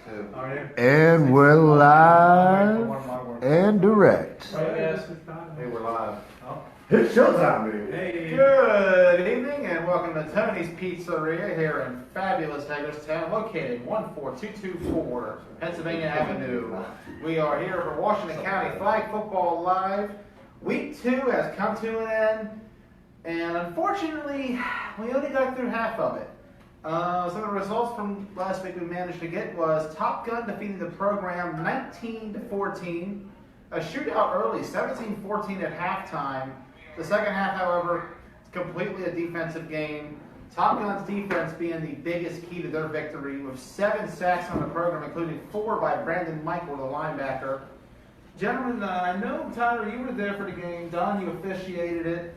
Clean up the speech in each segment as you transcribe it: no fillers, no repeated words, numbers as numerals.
Two. Are you? And we're live and direct. Hey, we're live. Oh. It's showtime, baby. Hey. Good evening and welcome to Tony's Pizzeria here in fabulous Hagerstown, located 14224 Pennsylvania Avenue. We are here for Washington County Flag Football Live. Week 2 has come to an end, and unfortunately, we only got through half of it. Some of the results from last week we managed to get was Top Gun defeating the program 19-14, a shootout early, 17-14 at halftime. The second half, however, is completely a defensive game. Top Gun's defense being the biggest key to their victory, with 7 sacks on the program, including 4 by Brandon Michael, the linebacker. Gentlemen, I know, Tyler, you were there for the game. Don, you officiated it.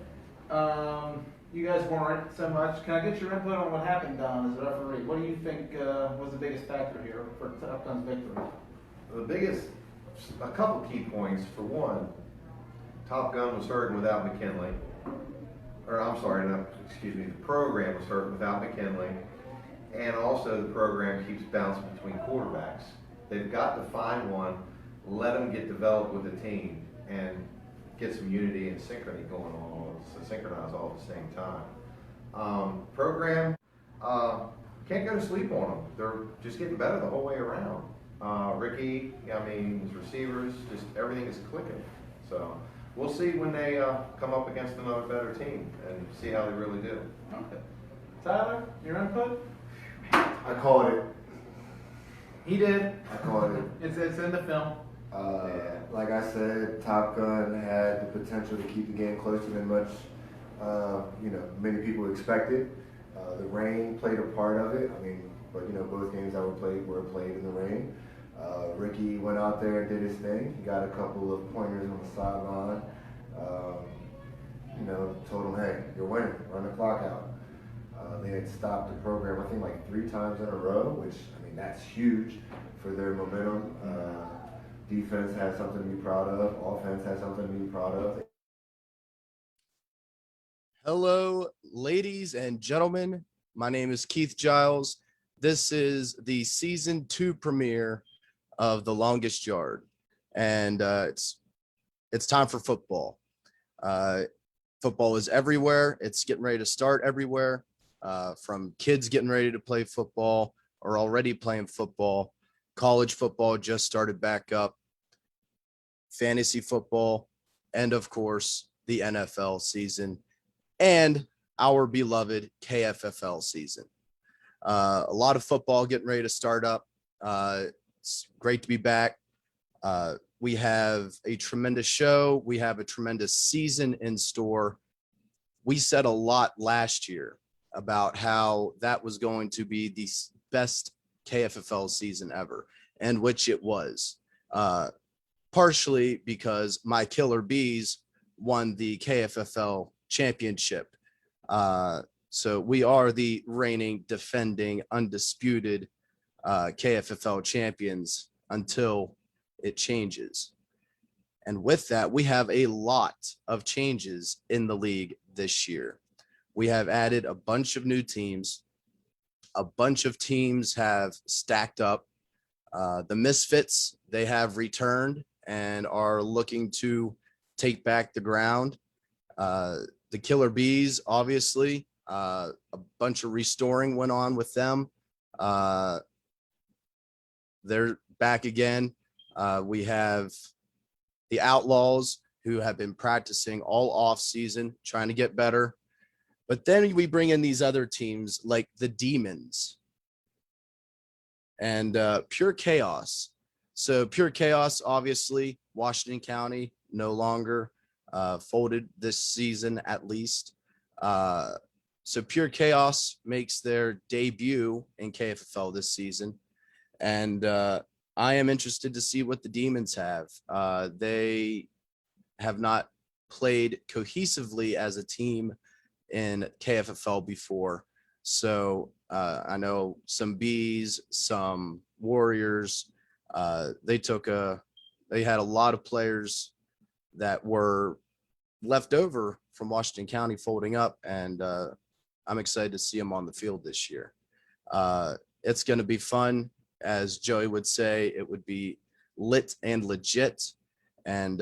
You guys weren't so much. Can I get your input on what happened, Don, as a referee? What do you think was the biggest factor here for Top Gun's victory? A couple key points. For one, Top Gun was hurting without McKinley. The program was hurting without McKinley. And also the program keeps bouncing between quarterbacks. They've got to find one, let them get developed with the team, and get some unity and synchrony going on, so synchronize all at the same time. Program, can't go to sleep on them. They're just getting better the whole way around. Ricky, his receivers, just everything is clicking. So we'll see when they come up against another better team and see how they really do. Okay. Tyler, your input? I called it. He did. I called it. It's in the film. Like I said, Top Gun had the potential to keep the game closer than much, many people expected. The rain played a part of it. But both games that were played in the rain. Ricky went out there and did his thing. He got a couple of pointers on the sideline. Told him, hey, you're winning. Run the clock out. They had stopped the program, I think, like 3 times in a row, which, that's huge for their momentum. Defense has something to be proud of. Offense has something to be proud of. Hello, ladies and gentlemen. My name is Keith Giles. This is the season 2 premiere of The Longest Yard, and it's time for football. Football is everywhere. It's getting ready to start everywhere. From kids getting ready to play football or already playing football. College football just started back up. Fantasy football, and of course, the NFL season, and our beloved KFFL season. A lot of football getting ready to start up. It's great to be back. We have a tremendous show. We have a tremendous season in store. We said a lot last year about how that was going to be the best KFFL season ever, and which it was. Partially because my Killer Bees won the KFFL championship. So we are the reigning, defending, undisputed KFFL champions until it changes. And with that, we have a lot of changes in the league this year. We have added a bunch of new teams. A bunch of teams have stacked up. The Misfits, they have returned and are looking to take back the ground. The Killer Bees, obviously, a bunch of restoring went on with them. They're back again. We have the Outlaws, who have been practicing all off season, trying to get better. But then we bring in these other teams like the Demons and Pure Chaos. So Pure Chaos, obviously, Washington County, no longer folded this season at least. So Pure Chaos makes their debut in KFFL this season. And I am interested to see what the Demons have. They have not played cohesively as a team in KFFL before. So I know some Bees, some Warriors. They had a lot of players that were left over from Washington County folding up, and I'm excited to see them on the field this year. It's going to be fun. as Joey would say, it would be lit and legit, and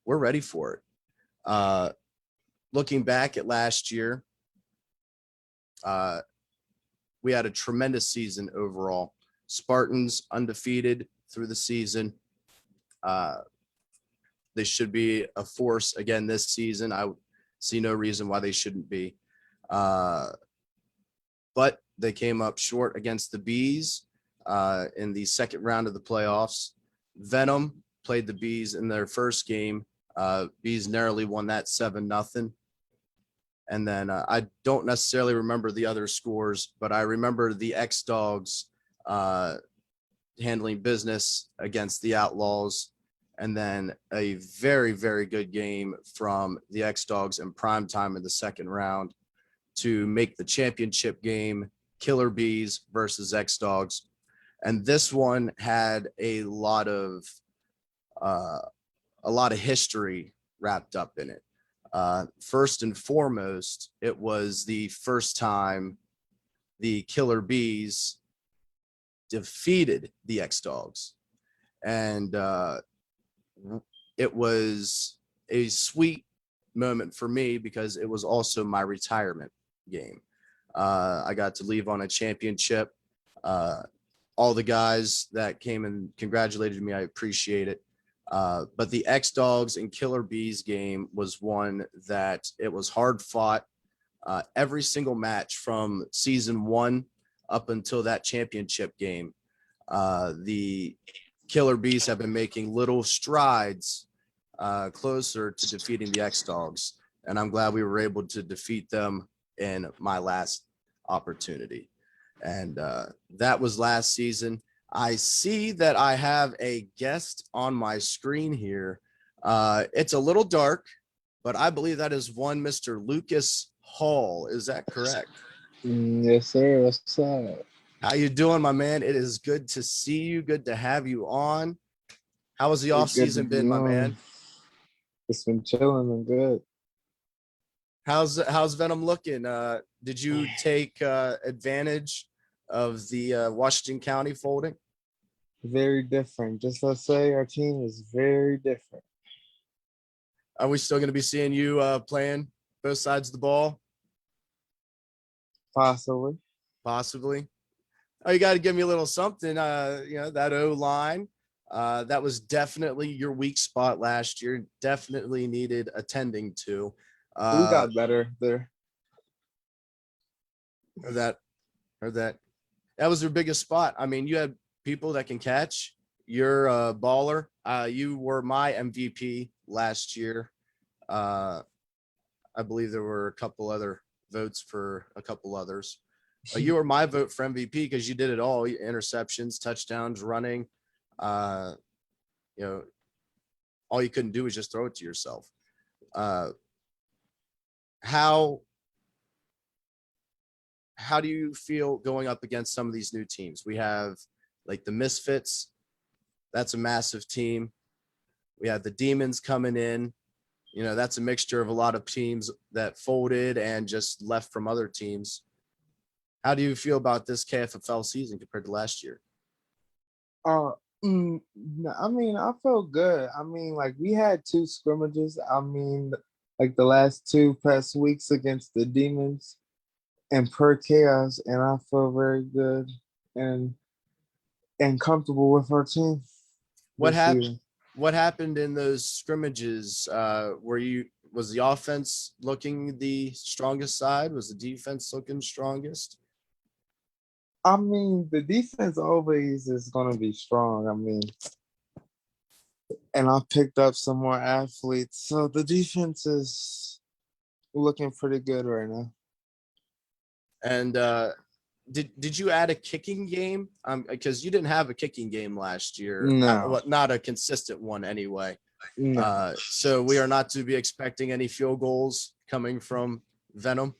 we're ready for it. Looking back at last year, we had a tremendous season overall. Spartans undefeated through the season. They should be a force again this season. I see no reason why they shouldn't be. But they came up short against the Bees in the second round of the playoffs. Venom played the Bees in their first game. Bees narrowly won that 7-0. And then I don't necessarily remember the other scores, but I remember the X-Dogs handling business against the Outlaws. And then a very, very good game from the X-Dogs in Primetime in the second round to make the championship game, Killer Bees versus X-Dogs. And this one had a lot of history wrapped up in it. First and foremost, it was the first time the Killer Bees defeated the X-Dogs. And it was a sweet moment for me because it was also my retirement game. I got to leave on a championship. All the guys that came and congratulated me, I appreciate it. But the X-Dogs and Killer Bees game was one that it was hard fought. Every single match from season 1 up until that championship game, the Killer Bees have been making little strides closer to defeating the X-Dogs. And I'm glad we were able to defeat them in my last opportunity. And that was last season. I see that I have a guest on my screen here. It's a little dark, but I believe that is one Mr. Lucus Hall. Is that correct? Yes, sir. What's up? How you doing, my man? It is good to see you. Good to have you on. How has the off season been, my man? It's been chilling and good. How's Venom looking? Did you take advantage of the Washington County folding? Very different. Just let's say our team is very different. Are we still going to be seeing you playing both sides of the ball? Possibly. Possibly. Oh, you got to give me a little something. That O-line. That was definitely your weak spot last year. Definitely needed attending to. We got better there. Heard that. That was their biggest spot. I mean, you had people that can catch. You're a baller. You were my MVP last year. I believe there were a couple other votes for a couple others. You were my vote for MVP because you did it all: interceptions, touchdowns, running. All you couldn't do was just throw it to yourself. How do you feel going up against some of these new teams? We have like the Misfits. That's a massive team. We have the Demons coming in. That's a mixture of a lot of teams that folded and just left from other teams. How do you feel about this KFFL season compared to last year? I mean, I felt good. I mean, like we had 2 scrimmages. I mean, like the last 2 past weeks against the Demons and per Chaos, and I feel very good and comfortable with our team. What happened in those scrimmages? Was the offense looking the strongest side? Was the defense looking strongest? I mean, the defense always is going to be strong. I mean, and I picked up some more athletes, so the defense is looking pretty good right now. And did you add a kicking game? Because you didn't have a kicking game last year. No. Not a consistent one anyway. No. So we are not to be expecting any field goals coming from Venom.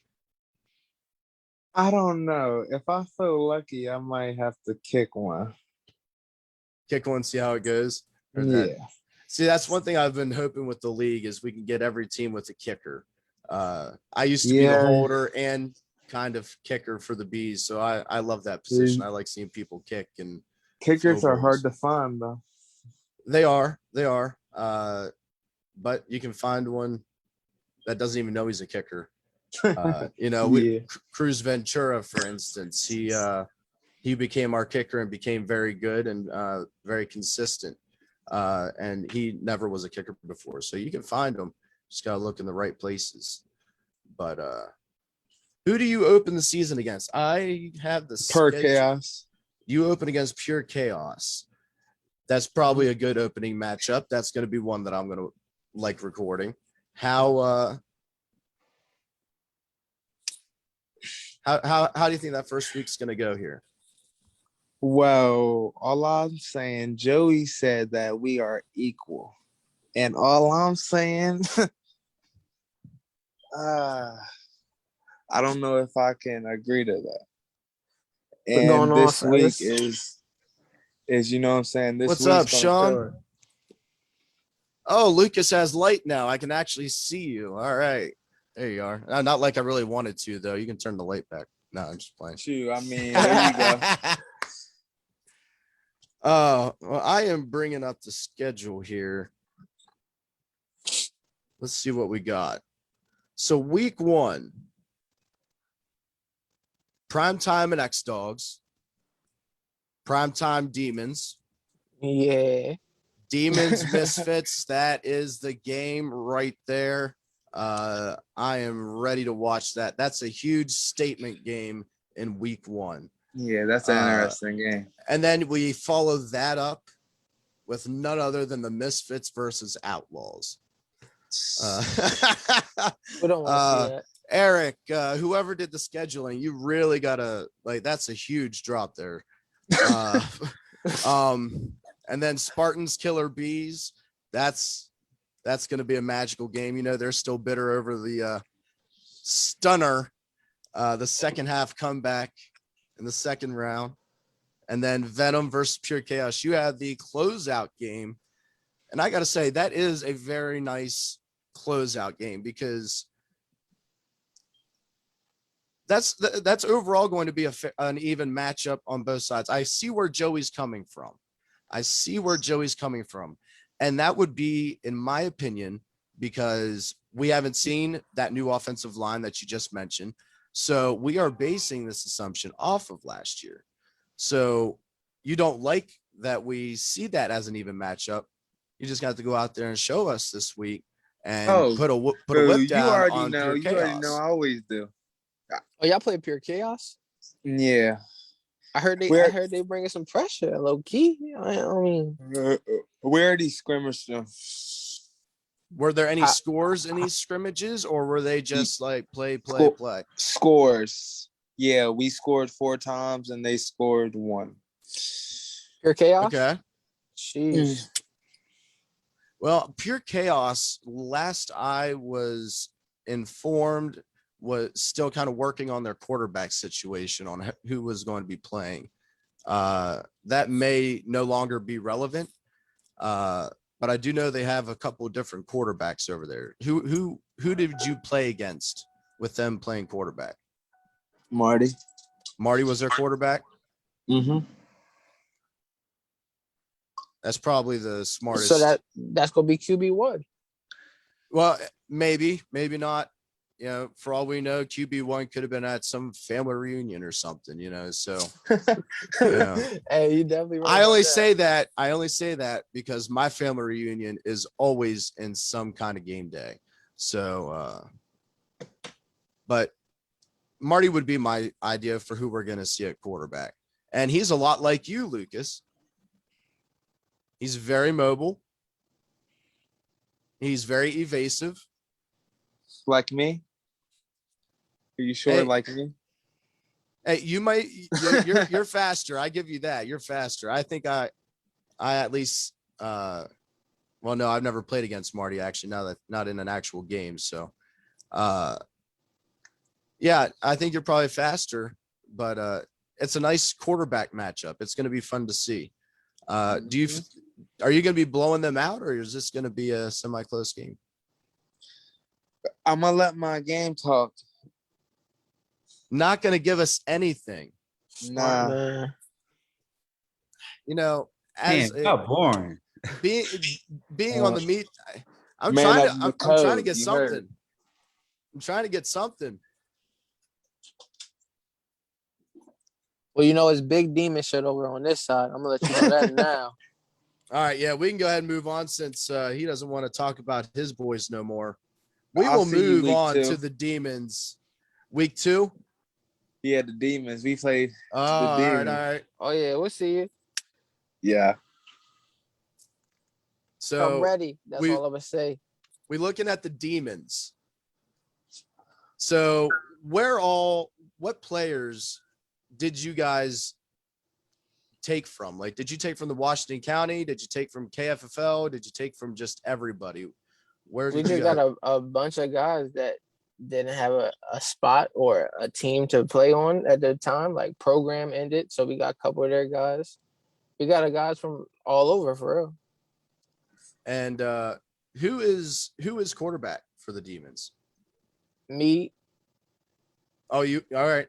I don't know. If I feel lucky, I might have to kick one. Kick one, see how it goes. Yeah. See, that's one thing I've been hoping with the league is we can get every team with a kicker. I used to be the holder and kind of kicker for the Bees, so I love that position. I like seeing people kick, and Kickers field are hard goals. to find though. They are. But you can find one that doesn't even know he's a kicker. Yeah. Cruz Ventura, for instance, he became our kicker and became very good and very consistent. And he never was a kicker before. So you can find him. Just got to look in the right places. But who do you open the season against? I have the Per schedule. chaos. You open against Pure Chaos. That's probably a good opening matchup. That's going to be one that I'm going to like recording. How do you think that first week's going to go here? Well, all I'm saying, Joey said that we are equal. And all I'm saying, I don't know if I can agree to that. What's going And on, this week fellas? is you know what I'm saying? This What's week's up, gonna show Sean? it. Oh, Lucas has light now. I can actually see you. All right. There you are. Not like I really wanted to, though. You can turn the light back. No, I'm just playing. Shoot, I mean, there you go. Well, I am bringing up the schedule here. Let's see what we got. So week 1, Primetime and X-Dogs, Primetime Demons, Yeah. Demons Misfits. That is the game right there. I am ready to watch that. That's a huge statement game in week 1. Yeah, that's an interesting game. And then we follow that up with none other than the Misfits versus Outlaws. We don't want to see that. Eric, whoever did the scheduling, you really gotta that's a huge drop there. And then Spartans Killer Bees. That's gonna be a magical game. They're still bitter over the stunner, the second half comeback in the second round. And then Venom versus Pure Chaos. You have the closeout game. And I gotta say, that is a very nice closeout game because that's overall going to be an even matchup on both sides. I see where Joey's coming from. And that would be, in my opinion, because we haven't seen that new offensive line that you just mentioned. So we are basing this assumption off of last year. So you don't like that we see that as an even matchup. You just got to go out there and show us this week and put a whip down on Pure Chaos. You already know I always do. Oh, y'all play Pure Chaos? Yeah. I heard they bringing some pressure, low key. I mean, we already scrimmaged them. Were there any scores in these scrimmages, or were they just like play? Scores. Yeah, we scored 4 times and they scored 1. Pure Chaos? Okay. Jeez. Well, Pure Chaos, last I was informed, was still kind of working on their quarterback situation on who was going to be playing. That may no longer be relevant, but I do know they have a couple of different quarterbacks over there. Who did you play against with them playing quarterback? Marty was their quarterback. Mm-hmm. That's probably the smartest. So that's gonna be QB1. Well, maybe not. For all we know, QB1 could have been at some family reunion or something. So. Hey, you definitely. Right I only say that because my family reunion is always in some kind of game day. So, but Marty would be my idea for who we're going to see at quarterback. And he's a lot like you, Lucas. He's very mobile. He's very evasive. Like me? Are you sure? Hey, like me? Hey, you're faster. I give you that. You're faster. I think I at least, well, no, I've never played against Marty actually, not in an actual game. So, yeah, I think you're probably faster, but it's a nice quarterback matchup. It's going to be fun to see. Are you going to be blowing them out, or is this going to be a semi-close game? I'm going to let my game talk. Not going to give us anything. Nah. you know, Man, as a, how boring. being being on the meet, I'm Man trying up to the I'm trying to code, get you something. heard. I'm trying to get something. Well, you know, it's big demon shit over on this side. I'm gonna let you know that now. All right, yeah, we can go ahead and move on since he doesn't want to talk about his boys no more. We I'll will see you move week on 2. to the Demons. Week 2? Yeah, the Demons. We played Oh, the all Demons. right. Oh yeah, we'll see you. Yeah. So I'm ready. That's all I'm gonna say. we're looking at the Demons. So what players did you guys take from? Like, did you take from the Washington County? Did you take from KFFL? Did you take from just everybody? Where We did you just guys? got a bunch of guys that didn't have a spot or a team to play on at the time. Like program ended, so we got a couple of their guys. We got guys from all over for real. And who is quarterback for the Demons? Me. Oh, you all right.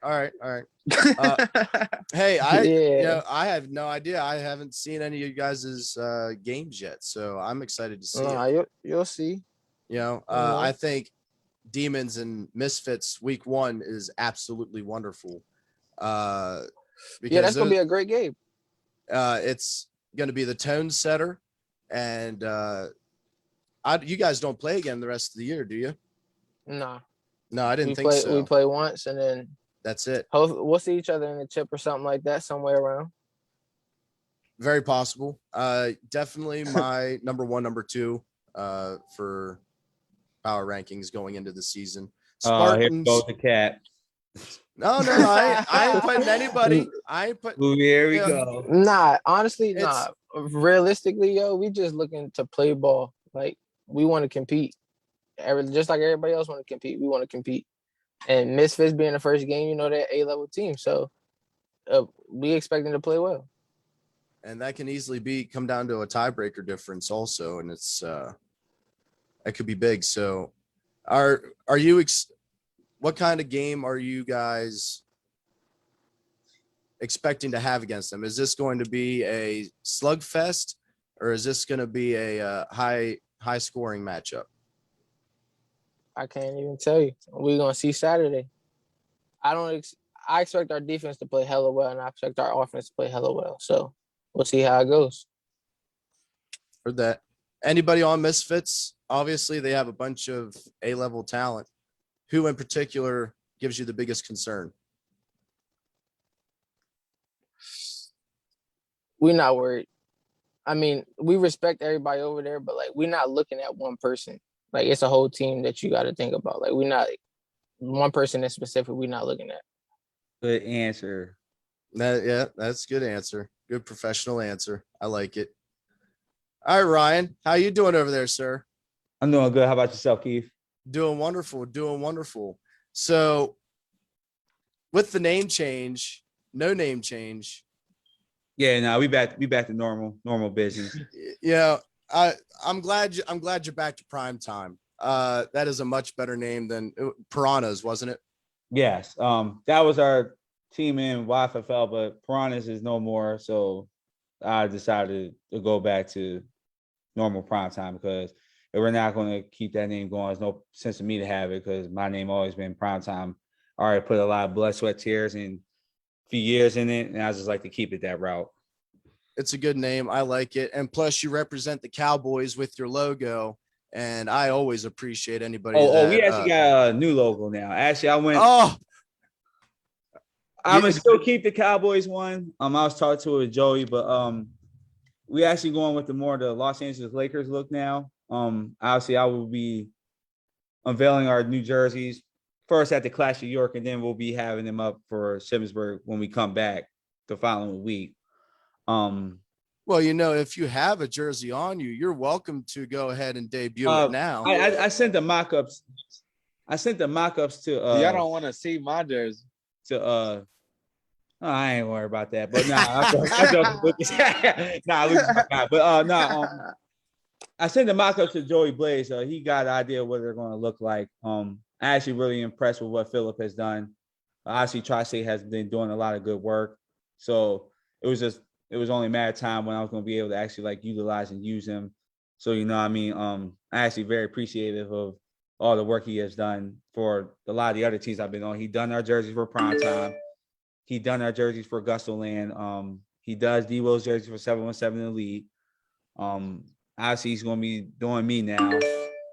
Hey, Yeah. I have no idea. I haven't seen any of you guys' games yet, so I'm excited to see Nah, it. you'll see. I think Demons and Misfits week 1 is absolutely wonderful. Because that's gonna be a great game. it's going to be the tone setter, and you guys don't play again the rest of the year, do you? Nah. No, I didn't think so. We play once and then That's it. we'll see each other in the chip or something like that somewhere around. Very possible. Definitely my number 1, number 2 for power rankings going into the season. Here Spartans. goes the cat. No, I ain't putting anybody. I ain't put. Ooh, here we go. Nah, honestly, nah. Realistically, yo, we just looking to play ball. Like we want to compete. Just like everybody else want to compete, we want to compete. And Misfits being the first game, you know, they're A-level team, so we expect them to play well. And that can easily come down to a tiebreaker difference also, and it's that could be big. So, are you? What kind of game are you guys expecting to have against them? Is this going to be a slugfest, or is this going to be a high scoring matchup? I can't even tell you. We're gonna see Saturday. I expect our defense to play hella well, and I expect our offense to play hella well. So we'll see how it goes. Heard that. Anybody on Misfits? Obviously, they have a bunch of A-level talent. Who in particular gives you the biggest concern? We're not worried. I mean, we respect everybody over there, but like we're not looking at one person. Like it's a whole team that you got to think about. Like we're not one person in specific. We're not looking at. Good answer. That's a good answer. Good professional answer. I like it. All right, Ryan, how you doing over there, sir? I'm doing good. How about yourself, Keith? Doing wonderful. So, with the name change, no name change. Yeah, no, we back to normal business. Yeah, I'm glad you're back to Primetime. That is a much better name than Piranhas, wasn't it? Yes. That was our team in YFFL, but Piranhas is no more. So I decided to go back to normal Primetime because if we're not going to keep that name going, there's no sense of me to have it because my name always been Primetime. I already put a lot of blood, sweat, tears, and a few years in it, and I just like to keep it that route. It's a good name. I like it. And plus you represent the Cowboys with your logo. And I always appreciate anybody. We actually got a new logo now. Actually, I'm gonna still keep the Cowboys one. I was talking to it with Joey, but we actually going with the Los Angeles Lakers look now. Obviously I will be unveiling our new jerseys first at the Clash of York, and then we'll be having them up for Shippensburg when we come back the following week. Well, if you have a jersey on you, you're welcome to go ahead and debut it now. I sent the mock-ups. To y'all don't want to see my jersey. I ain't worried about that. But I sent the mock-ups to Joey Blaze. He got an idea of what they're going to look like. I actually really impressed with what Philip has done. Obviously, Tri-State has been doing a lot of good work. So it was just it was only a matter of time when I was going to be able to actually like utilize and use him. So, you know what I mean? I'm actually very appreciative of all the work he has done for a lot of the other teams I've been on. He done our jerseys for Primetime. He done our jerseys for Gusto Land. He does D-Will's jersey for 717 in the league. Obviously he's going to be doing me now.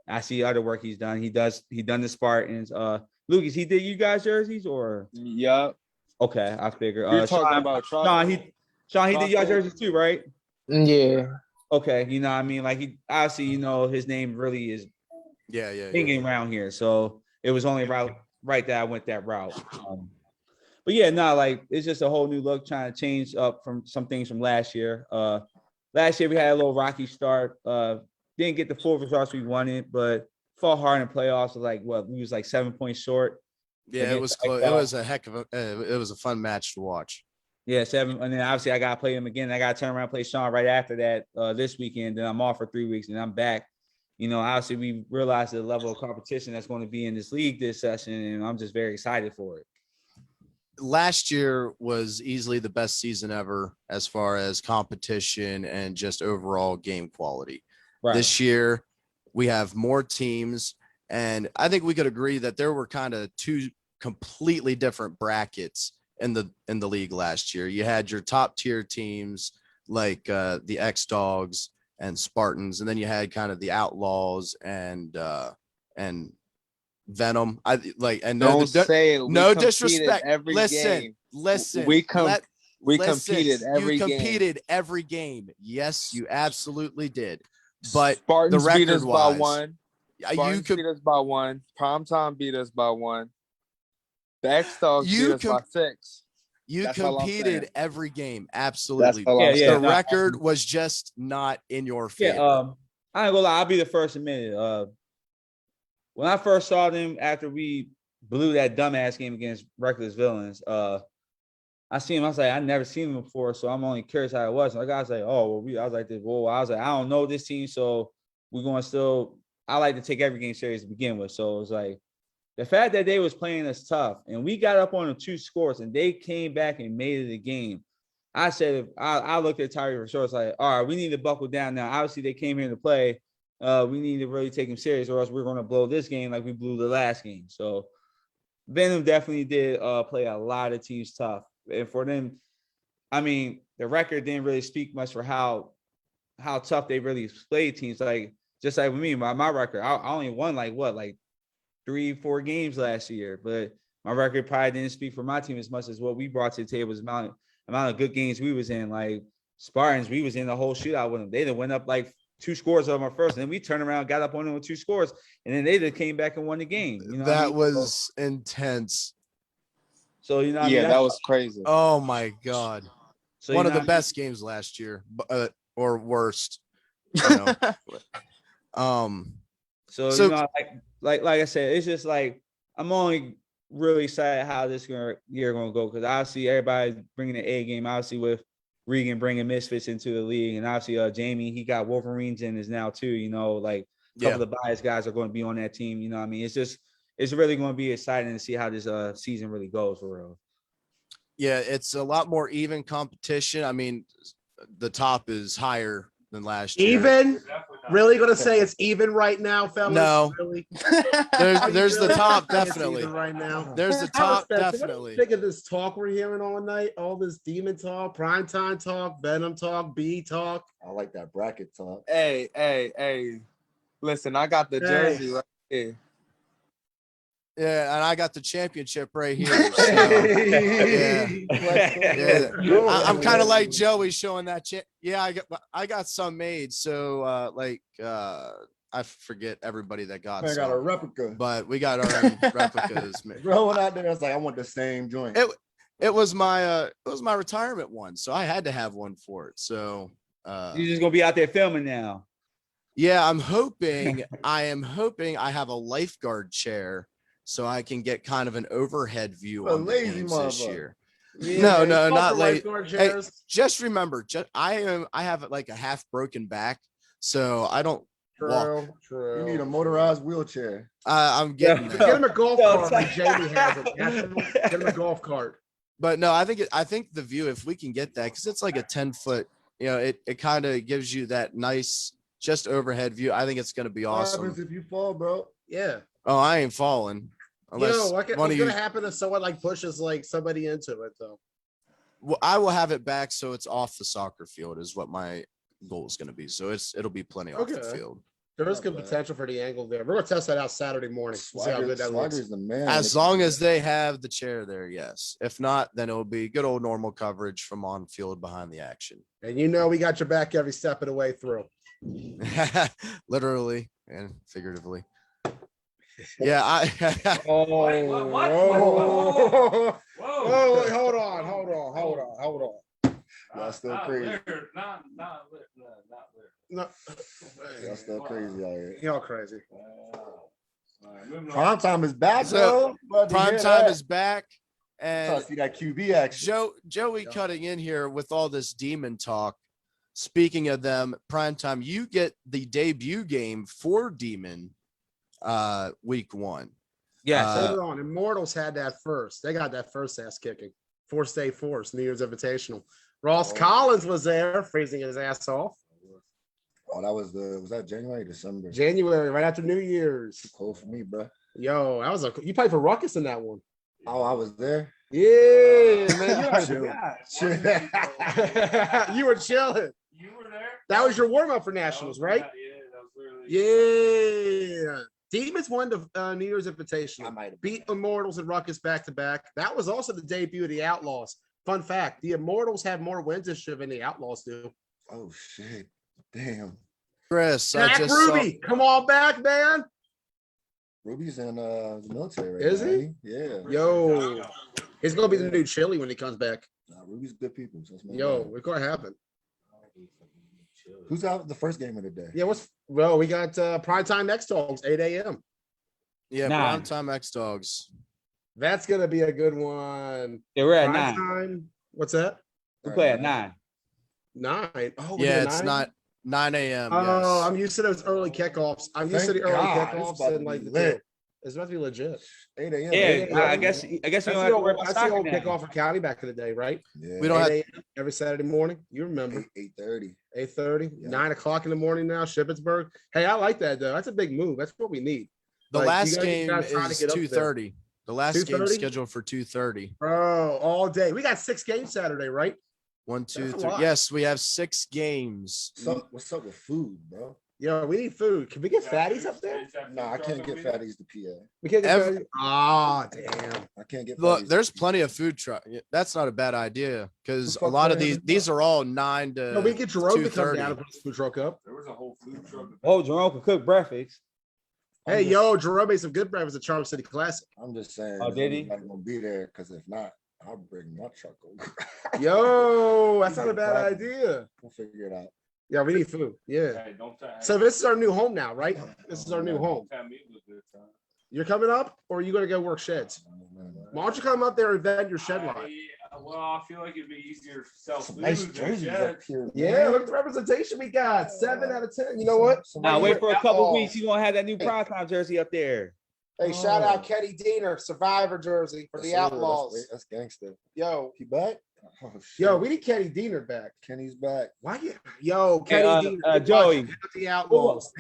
I see other work he's done. He done the Spartans. Lucas, he did you guys jerseys or? Yup. Okay, I figure. You're talking about Sean, he did y'all jerseys too, right? Yeah. Okay, you know what I mean? Like he obviously, you know, his name really is thinking around here. So it was only right that I went that route. But yeah, no, like it's just a whole new look, trying to change up from some things from last year. Last year we had a little rocky start. Didn't get the full results we wanted, but fought hard in playoffs. Like we was like 7 points short. Yeah, it was close. It was a heck of a. It was a fun match to watch. Yeah, 7, and then obviously I got to play him again. I got to turn around and play Sean right after that this weekend. Then I'm off for 3 weeks, and I'm back. You know, obviously we realized the level of competition that's going to be in this league this session, and I'm just very excited for it. Last year was easily the best season ever as far as competition and just overall game quality. Right. This year we have more teams, and I think we could agree that there were kind of two completely different brackets in the league last year. You had your top tier teams like the X-Dogs and Spartans, and then you had kind of the Outlaws and Venom. No disrespect. Listen. We competed every game. Yes, you absolutely did. But Spartans the record beat us by one. You beat us by one. Primetime beat us by one. The X-Dogs beat us by 6. You competed every game. Absolutely. The record was just not in your favor. Yeah, I ain't gonna lie. I'll be the first to admit it. When I first saw them after we blew that dumbass game against Reckless Villains, I seen him. I was like, I never seen him before, so I'm only curious how it was. And the guy was like, oh, well, I was like, I don't know this team, so we're going to still. I like to take every game serious to begin with, so it was like the fact that they was playing us tough, and we got up on them 2 scores, and they came back and made it a game. I said, I looked at Tyree for sure. It's like, all right, we need to buckle down now. Obviously, they came here to play. We need to really take them serious, or else we're going to blow this game like we blew the last game. So Venom definitely did play a lot of teams tough. And for them, I mean, the record didn't really speak much for how tough they really played teams. Like, just like with me, my record, I only won like 3-4 games last year, but my record probably didn't speak for my team as much as what we brought to the table, as amount of good games we was in. Like Spartans, we was in the whole shootout with them. They done went up like 2 scores on our first, and then we turned around, got up on them with 2 scores, and then they just came back and won the game. You know that was intense. So you know, that was crazy. Oh my god! So one of the best games last year, or worst. You know? So you know, like I said, it's just like I'm only really excited how this year gonna go, because obviously everybody's bringing the A game. Obviously with Regan bringing Misfits into the league, and obviously Jamie, he got Wolverines in his now too. You know, like a couple of biased guys are going to be on that team. You know what I mean? It's really going to be exciting to see how this season really goes for real. Yeah, it's a lot more even competition. I mean, the top is higher than last year. Even? Really gonna say it's even right now, fellas? No. Really? There's the top, definitely. Right now. There's the top, definitely. Think of this talk we're hearing all night, all this demon talk, primetime talk, Venom talk, B talk. I like that bracket talk. Hey. Listen, I got the jersey right here. Yeah, and I got the championship right here. So, yeah. I'm kind of like Joey showing that. I got some made. So I forget everybody that got. I got a replica, but we got our own replicas. Rolling out there, I was like, I want the same joint. It was my retirement one, so I had to have one for it. So you're just gonna be out there filming now. Yeah, I'm hoping. I have a lifeguard chair, so I can get kind of an overhead view on the games this year. Yeah, no, not late. Hey, just remember, I have like a half broken back, so I don't walk. True. You need a motorized wheelchair. I'm getting Get him a golf cart like Jamie has it. Get him a golf cart. But no, I think the view, if we can get that, because it's like a 10-foot, it kind of gives you that nice just overhead view. I think it's going to be What happens awesome. if you fall, bro? Yeah. Oh, I ain't falling unless What's one of you. gonna happen if someone like pushes like somebody into it though? Well, I will have it back so it's off the soccer field is what my goal is going to be. So it'll be plenty off the Okay. field. There is Not good bad. potential for the angle there. We're gonna test that out Saturday morning. See how good that looks. Swagger's the man. As long as they have the chair there, yes. If not, then it'll be good old normal coverage from on field behind the action. And we got your back every step of the way through. Literally and figuratively. Yeah, Oh, Wait, what? whoa. Whoa. Wait, hold on. Y'all still crazy. Not No. Y'all still crazy out here. Y'all crazy. Prime time is back, So, bro. prime time is back. Trying And to see that QB action. Joey cutting in here with all this demon talk. Speaking of them, primetime, you get the debut game for Demon week 1. Yes. Hold on. Immortals had that first. They got that first ass kicking. Force Day Force, New Year's Invitational. Ross Collins was there, freezing his ass off. Oh, that was that January, December? January, right after New Year's. Cold for me, bro. Yo, you played for Ruckus in that one. Oh, I was there. Yeah, man. You were chilling. You were there? That was your warm-up for Nationals, right? Yeah, that was literally. Yeah. Demons won the New Year's I Invitational. might have Beat Immortals and Ruckus back-to-back. That was also the debut of the Outlaws. Fun fact, the Immortals have more wins this year than the Outlaws do. Oh shit! Damn. Chris, I Jack just Ruby, come on back, man. Ruby's in the military right Is now, he? ain't Yeah. Yo, he's going to be the new Chili when he comes back. Nah, Ruby's good people. So it's no Yo, bad. it's going to happen. Who's out the first game of the day? Yeah, we got Primetime X Dogs, 8 a.m. Yeah, 9. primetime X Dogs. That's going to be a good one. Yeah, we're at 9. Primetime, what's that? We play at 9. 9. Oh, we're Yeah, doing it's 9? not 9 a.m. Oh, Yes. I'm used to those early kickoffs. I'm used to the Thank early God, it's kickoffs about to and like be the lit. it's about to be legit. 8 a.m. Yeah, I guess you That's don't the have to worry old, about that's the soccer old now. kickoff for County back in the day, right? Yeah. We don't 8 have a.m. every Saturday morning. You remember? 8:30. 8:30, Yeah. 9 o'clock in the morning now, Shippensburg. Hey, I like that though. That's a big move. That's what we need. the Like, you last guys- you game guys trying to is get up there. 2:30. The last game 2:30? scheduled for 2:30. Bro, all day. We got 6 games Saturday, right? 1, 2, That's a 3. lot. Yes, we have 6 games. What's up with food, bro? Yo, we need food. Can we get fatties up there? Nah, I can't get fatties to PA. We can't get Every- fatties. Ah, damn. I can't get. Look, fatties there's to plenty PA. of food truck. That's not a bad idea because What a the fuck lot of they these have? these are all 9 to No, we get Jerome to come 2:30. down and put his food truck up. There was a whole food truck. Oh, Jerome can cook breakfast. I'm Hey, just- yo, Jerome made some good breakfast at Charm City Classic. I'm just saying. Oh, did he? Like, gonna be there because if not, I'll bring my truck over. Yo, that's not a bad idea. We'll figure it out. Yeah, we need food. Yeah. Hey, don't tell. So this is our new home now, right? This is our new home. Tell me it was good time. You're coming up, or are you gonna go work sheds? Why don't you come up there and vent your shed line? Well, I feel like it'd be easier to sell Some food. nice than jerseys sheds. up here. Yeah, man. look at the representation we got. 7 out of 10. You know what? Now wait for a couple Outlaws. weeks. You gonna have that new primetime jersey up there. Hey, shout out Oh. Kenny Diener, Survivor jersey for the Yes, sir. Outlaws. That's gangster. Yo, He back? Oh shit. yo, we need Kenny Diener back. Kenny's back. Why? Yo, Kenny Diener. Joey. The Outlaws.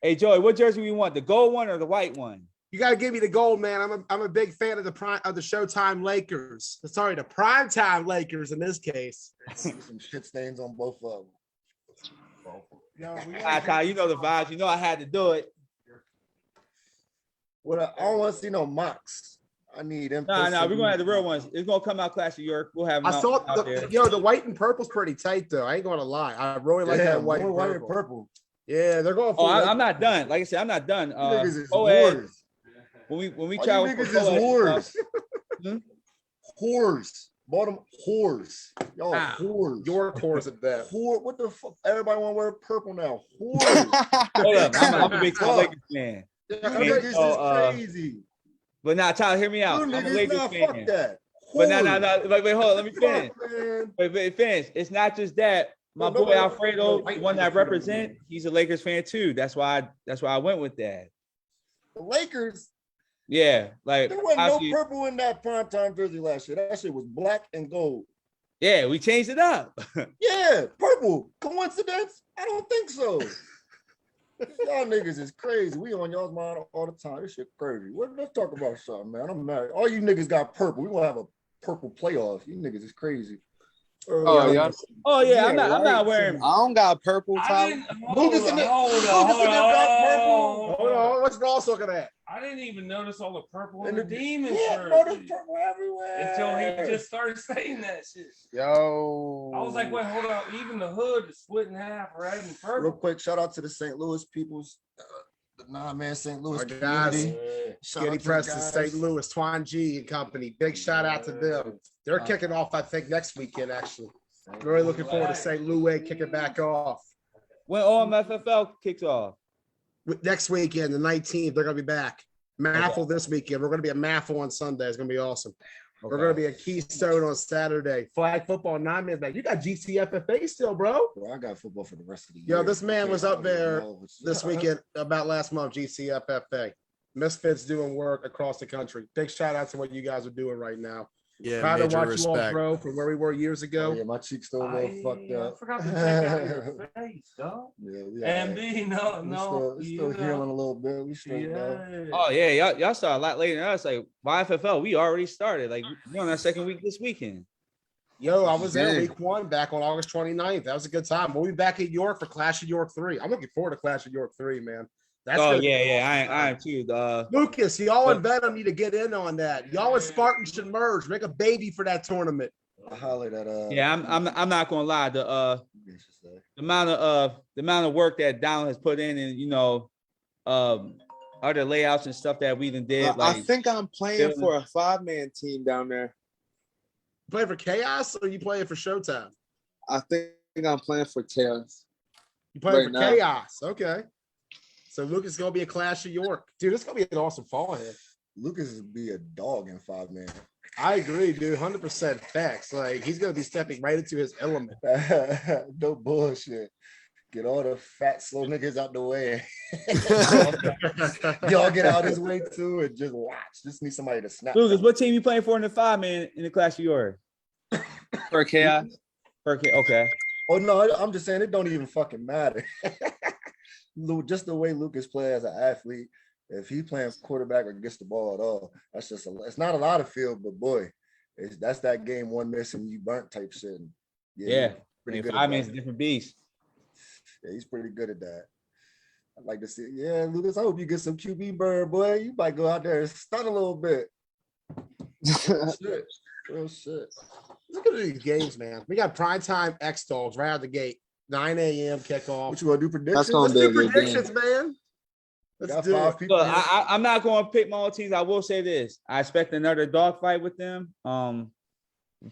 Hey Joey, what jersey we want? The gold one or the white one? You gotta give me the gold, man. I'm a big fan of the Showtime Lakers. Sorry, the Primetime Lakers in this case. Some shit stains on both of them. Ty, you know the vibes. You know I had to do it. I don't want to see no mocks. I need them. Nah, we're gonna have the real ones. It's gonna come out Clash of York. We'll have them I saw out there. the white and purple's pretty tight though. I ain't gonna lie. I really like that white and purple. purple. Yeah, they're going Oh, for I'm not done. Like I said, I'm not done. You niggas is Coed, whores. when we All travel, you for niggas is Coed, whores. Whores. Bottom whores. Y'all Ow. whores. your cores at that. Whore. What the fuck? Everybody want to wear purple now. Whores. hold up, I'm a big Lakers fan. You Yeah, niggas is so, crazy. But now, Tyler, hear me You out. I'm a niggas, Lakers nah, fan. fuck that. But no, Whores. wait, hold on, let me finish. Fuck, man. Wait, finish. It's not just that. My No, boy no, Alfredo, no, the one that I represent, he's a Lakers fan too. That's why I went with that. The Lakers. Yeah, like There wasn't no obviously- purple in that primetime jersey last year. That shit was black and gold. yeah, we changed it up. Yeah, purple. Coincidence? I don't think so. Y'all niggas is crazy. We on y'all's mind all the time. This shit crazy. Let's talk about something, man. I'm mad. All you niggas got purple. We gonna have a purple playoff. You niggas is crazy. Oh, y'all. Oh yeah, I'm Yeah, not right. wearing. I don't got purple, I Tyler. didn't. Lucas in the- Lucas in the got purple. Hold on, what's Ross looking at? I didn't even notice all the purple in And the the demon yeah, no, there's jersey purple everywhere. until he just started saying that shit. Yo. I was like, wait, hold on. Even the hood is split in half, red and Real purple. quick, shout out to the St. Louis peoples, the man St. Louis Our guys. community. Shout Skinny out to the Preston, guys. St. Louis, Twan G and company. Big shout out to them. They're kicking off, I think, next weekend, actually. Really looking forward to St. Louis kicking back off. When OMFFL kicks off. Next weekend, the 19th, they're going to be back. Maffle this weekend. We're going to be at Maffle on Sunday. It's going to be awesome. We're going to be at Keystone on Saturday. Flag football 9 minutes back. You got GCFFA still, bro. Bro, I got football for the rest of the year. Yo, this man was up there No, this weekend about last month, GCFFA. Misfits doing work across the country. Big shout out to what you guys are doing right now. Yeah, Proud to major watch you all respect. grow from where we were years Oh, ago. yeah, my cheeks still a little fucked I up. forgot to check out your face, dog. Yeah, we And all right. B, no, We no. still healing a little bit. We straight though. Yeah. Oh yeah, y'all started a lot later than us. Like YFFL, we already started. Like we're on our second week this weekend. Yo, I was there Yeah. week 1 back on August 29th. That was a good time. We'll be back at York for Clash of York 3. I'm looking forward to Clash of York 3, man. That's Oh gonna be yeah, an yeah, awesome I time. am too. Lucas, y'all and Venom need to get in on that. Y'all and Spartan should merge, make a baby for that tournament. I hollered at Yeah, I'm not gonna lie. The amount of work that Donald has put in, and other layouts and stuff that we done did. I Like think I'm playing for a 5-man team down there. Play for Chaos or you playing for Showtime? I think I'm playing for Chaos. You playing Right for now. Chaos. Okay. So Lucas is gonna be a Clash of York. Dude, it's gonna be an awesome fall here. Lucas would be a dog in 5-man. I agree, dude. 100% facts. Like he's gonna be stepping right into his element. No bullshit. Get all the fat, slow niggas out the way. Y'all get out his way too and just watch. Just need somebody to snap. Lucas, what team you playing for in the 5-man in the Clash of York? For Chaos. Okay. Oh no, I'm just saying it don't even fucking matter. Just the way Lucas plays as an athlete, if he playing quarterback or gets the ball at all, that's just it's not a lot of field, but boy, that's that game one miss and you burnt type shit. And Yeah. he's pretty And good. 5-man's a At that. different beast. Yeah, he's pretty good at that. I'd like to see. Yeah, Lucas, I hope you get some QB burn, boy. You might go out there and stun a little bit. Shit. Real shit. Look at these games, man. We got primetime X Dogs right out the gate. 9 a.m. kickoff. What you want to do predictions? gonna Let's be a do good predictions, man. Let's Got do 5 it. people. Look, here. I'm not going to pick my own teams. I will say this: I expect another dogfight with them.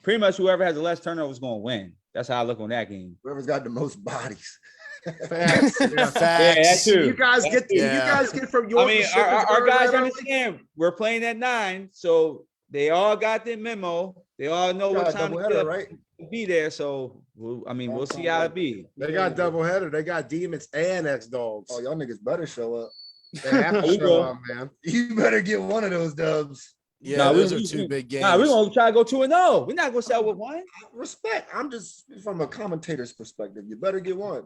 Pretty much whoever has the less turnovers is going to win. That's how I look on that game. Whoever's got the most bodies. Facts. Yeah. Yeah, that Facts. too. You guys get Yeah. you guys get from I York. mean, to our Shippensburg guys right early? understand we're playing at 9, so they all got the memo. They all know what Got a time to doubleheader, get up right? to be there. So, we'll see how it be. They got doubleheader. They got Demons and X Dogs. Oh, y'all niggas better show up. They have to show up, man. You better get one of those dubs. Yeah, Nah, those are two big games. Nah, we're gonna try to go 2-0. We're not gonna sell with one. Respect. I'm just from a commentator's perspective. You better get one.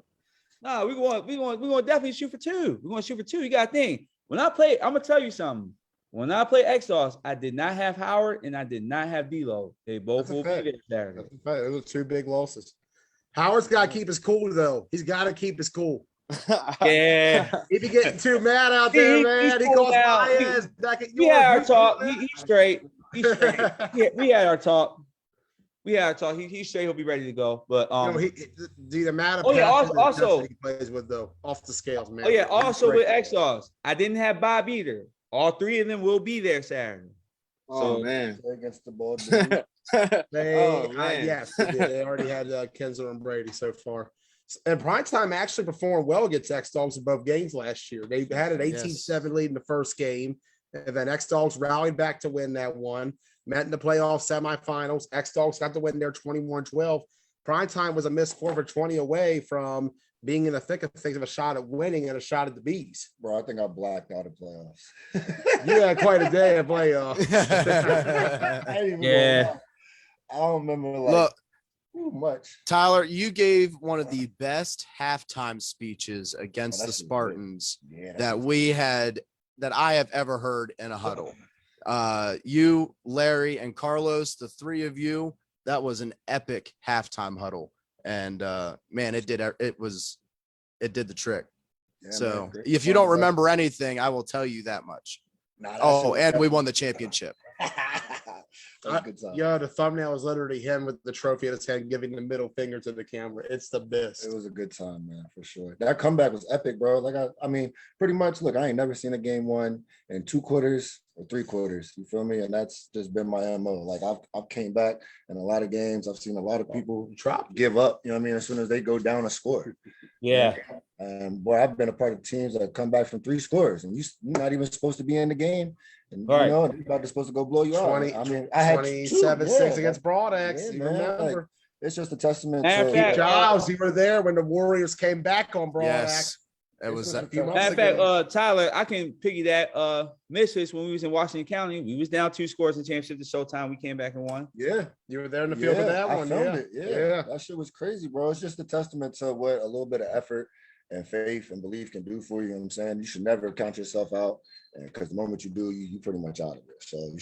No, we're gonna definitely shoot for 2. We're gonna shoot for 2. You gotta think. When I play, I'm gonna tell you something. When I play Exhaust, I did not have Howard and I did not have D-Lo. They both That's a will be fact. there Saturday. That's a fact. Those are 2 big losses. Howard's got to keep his cool though. He's got to keep his cool. Yeah. He be getting too mad out there, man. He cool goes now. my ass back at We had our yours. talk. He's straight. He's straight. We had our talk. He's straight. He'll be ready to go. But The amount of Oh, yeah, passion and also- intensity he plays with though, off the scales, man. oh yeah, also Great. with Exhaust, I didn't have Bob either. All 3 of them will be there Saturday. Oh So- man. Against the ball. They, man. yes, they already had Kenzo and Brady so far. And Primetime actually performed well against X Dogs in both games last year. They had an 18-7 lead in the first game, and then X Dogs rallied back to win that one. Met in the playoff semifinals. X Dogs got to win their 21-12. Primetime was a missed 4 for 20 away from being in the thick of things of a shot at winning and a shot at the bees. Bro, I think I blacked out of playoffs. You had quite a day at playoffs. I ain't even Yeah. gonna lie. I don't remember like Look, too much. Tyler, you gave one of the best halftime speeches against Oh, the that shit was good. Spartans Yeah, that I have ever heard in a huddle. You, Larry, and Carlos, the three of you, that was an epic halftime huddle. And man, it did the trick. Yeah, So man, great. if you don't remember anything, I will tell you that much. Nah, that shit Oh, was and we won the definitely- championship. That was a good time. Yeah, the thumbnail is literally him with the trophy in his hand, giving the middle finger to the camera. It's the best. It was a good time, man, for sure. That comeback was epic, bro. Like I mean, pretty much. Look, I ain't never seen a game won in 2 quarters or 3 quarters. You feel me? And that's just been my MO. Like I've came back in a lot of games. I've seen a lot of people give up. You know what I mean? As soon as they go down a score. Yeah. And boy, I've been a part of teams that come back from 3 scores, and you're not even supposed to be in the game, and Right. you know they're about to supposed to go blow you out. 20, I mean, I had 27-6 against Broadex. Yeah, You man, remember? like, it's just a testament Matter of to fact, Giles, you were there when the Warriors came back on Broadex. Yes. It was a few months Matter of fact, ago. Tyler, I can piggy that. Misfits, when we was in Washington County, we was down 2 scores in the championship to Showtime. We came back and won. Yeah, you were there in the field for that I one. filmed Yeah. it. Yeah, that shit was crazy, bro. It's just a testament to what a little bit of effort and faith and belief can do for you. You know what I'm saying? You should never count yourself out, because the moment you do, you pretty much out of it. So you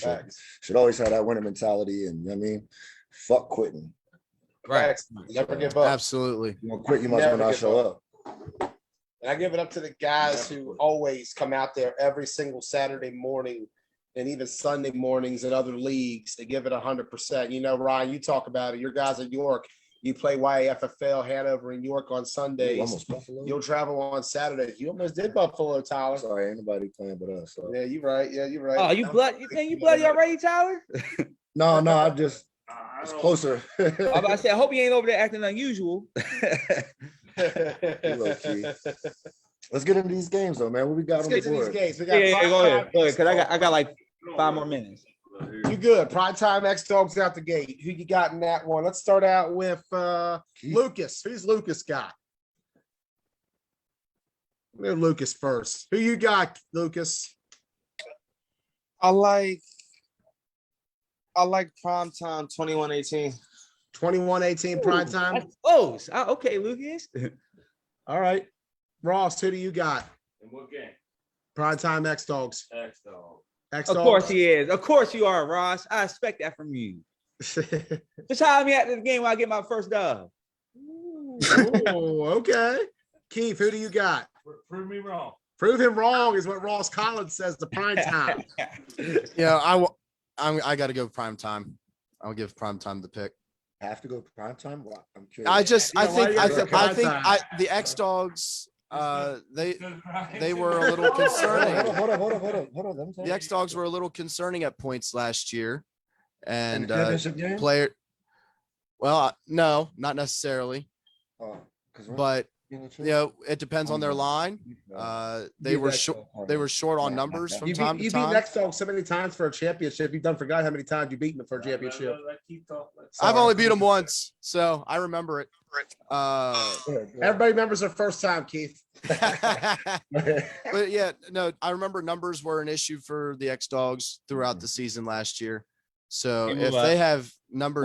should always have that winning mentality, and you know what I mean, fuck quitting. Right. Never give up. Absolutely. You want to quit, you must not show up. And I give it up to the guys who always come out there every single Saturday morning and even Sunday mornings in other leagues. They give it 100%. You know, Ryan, you talk about it. Your guys at York, you play YAFFL Hanover in York on Sundays. Almost Buffalo. You'll travel on Saturdays. You almost did Buffalo, Tyler. Sorry, ain't nobody playing but us. So. Yeah, you're right. Yeah, you're right. Oh, you bloody already, Tyler? No, I just it's closer. I was about to say, I hope you ain't over there acting unusual. Low key. Let's get into these games though, man. What we got Let's on the get to these board? games. We got Go ahead, because I got like 5 more minutes. You good. Primetime X Dogs out the gate. Who you got in that one? Let's start out with Lucus. Who's Lucus got? We'll Lucas first. Who you got, Lucas? I like Primetime 21-18. 21-18 primetime. That's close. Okay, Lucas. All right. Ross, who do you got? In what game? Primetime X Dogs. X-Dog. X Of course he is. Of course you are, Ross. I expect that from you. Just holler me after the game when I get my first dub. Oh, okay. Keith, who do you got? Prove me wrong. Prove him wrong is what Ross Collins says to primetime. Yeah, I got to go prime time. I'll give prime time the pick. Have to go prime time? Well, I'm curious. I think Primetime. the X Dogs they were a little concerning. Hold on. Let me tell The you. X Dogs were a little concerning at points last year, and championship game? player. Well, no, not necessarily, Oh, 'cause we're but in the you know, it depends on their line. They were short on numbers from time to You beat time. X Dogs so many times for a championship. You've done forgot how many times you beaten them for a championship. I've only beat them once, so I remember it. Everybody remembers their first time, Keith. But yeah, no, I remember numbers were an issue for the X Dogs throughout the season last year. So if they have number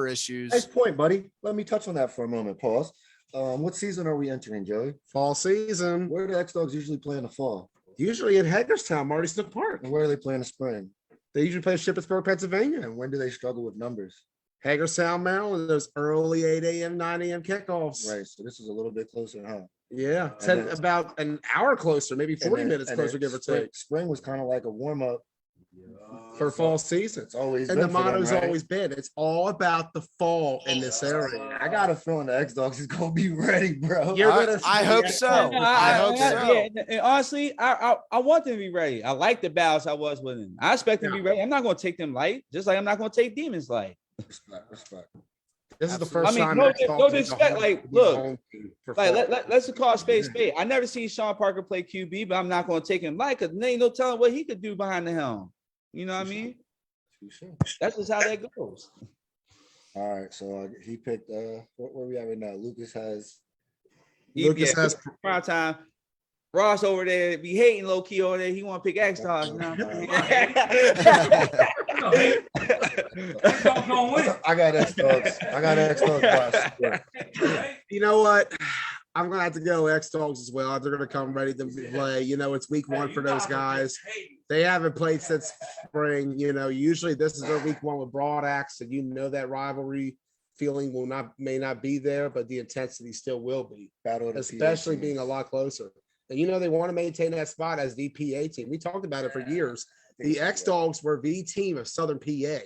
issues, Nice point, buddy. Let me touch on that for a moment. Pause. What season are we entering, Joey? Fall season. Where do the X Dogs usually play in the fall? Usually in Hagerstown, Marty Snook Park. And where do they play in the spring? They usually play Shippensburg, Pennsylvania. And when do they struggle with numbers? Hagerstown, Maryland, those early 8 a.m., 9 a.m. kickoffs. Right. So this is a little bit closer, huh? Yeah. And About an hour closer, maybe 40 minutes closer, give or take. Spring was kind of like a warm up For fall season. It's always And the been for them, motto's right? always been, it's all about the fall in this area. I got a feeling the X Dogs is gonna be ready, bro. I hope so. I hope so. Yeah, and honestly, I want them to be ready. I like the balance I was with them. I expect them to be ready. I'm not going to take them light, just like I'm not going to take demons light. Respect. This is the first time. No X Dogs is disrespect. home- Like, home look, team for like fall. let's call a spade spade. I never seen Sean Parker play QB, but I'm not going to take him light because there ain't no telling what he could do behind the helm. You know what I mean? That's just how that goes. All right, so he picked. Where we at right now? Lucas has Lucas has prime time. Ross over there be hating low key over there. He want to pick X Dogs. You know what I got X Dogs. I got X Dogs. You know what? I'm gonna have to go X Dogs as well. They're gonna come ready to play. You know, it's week 1 for those guys. They haven't played since spring. You know, usually this is their week 1 with Broad Axe, and you know that rivalry feeling may not be there, but the intensity still will be. Especially being a lot closer. And you know they want to maintain that spot as the PA team. We talked about it for years. The X Dogs were the team of Southern PA.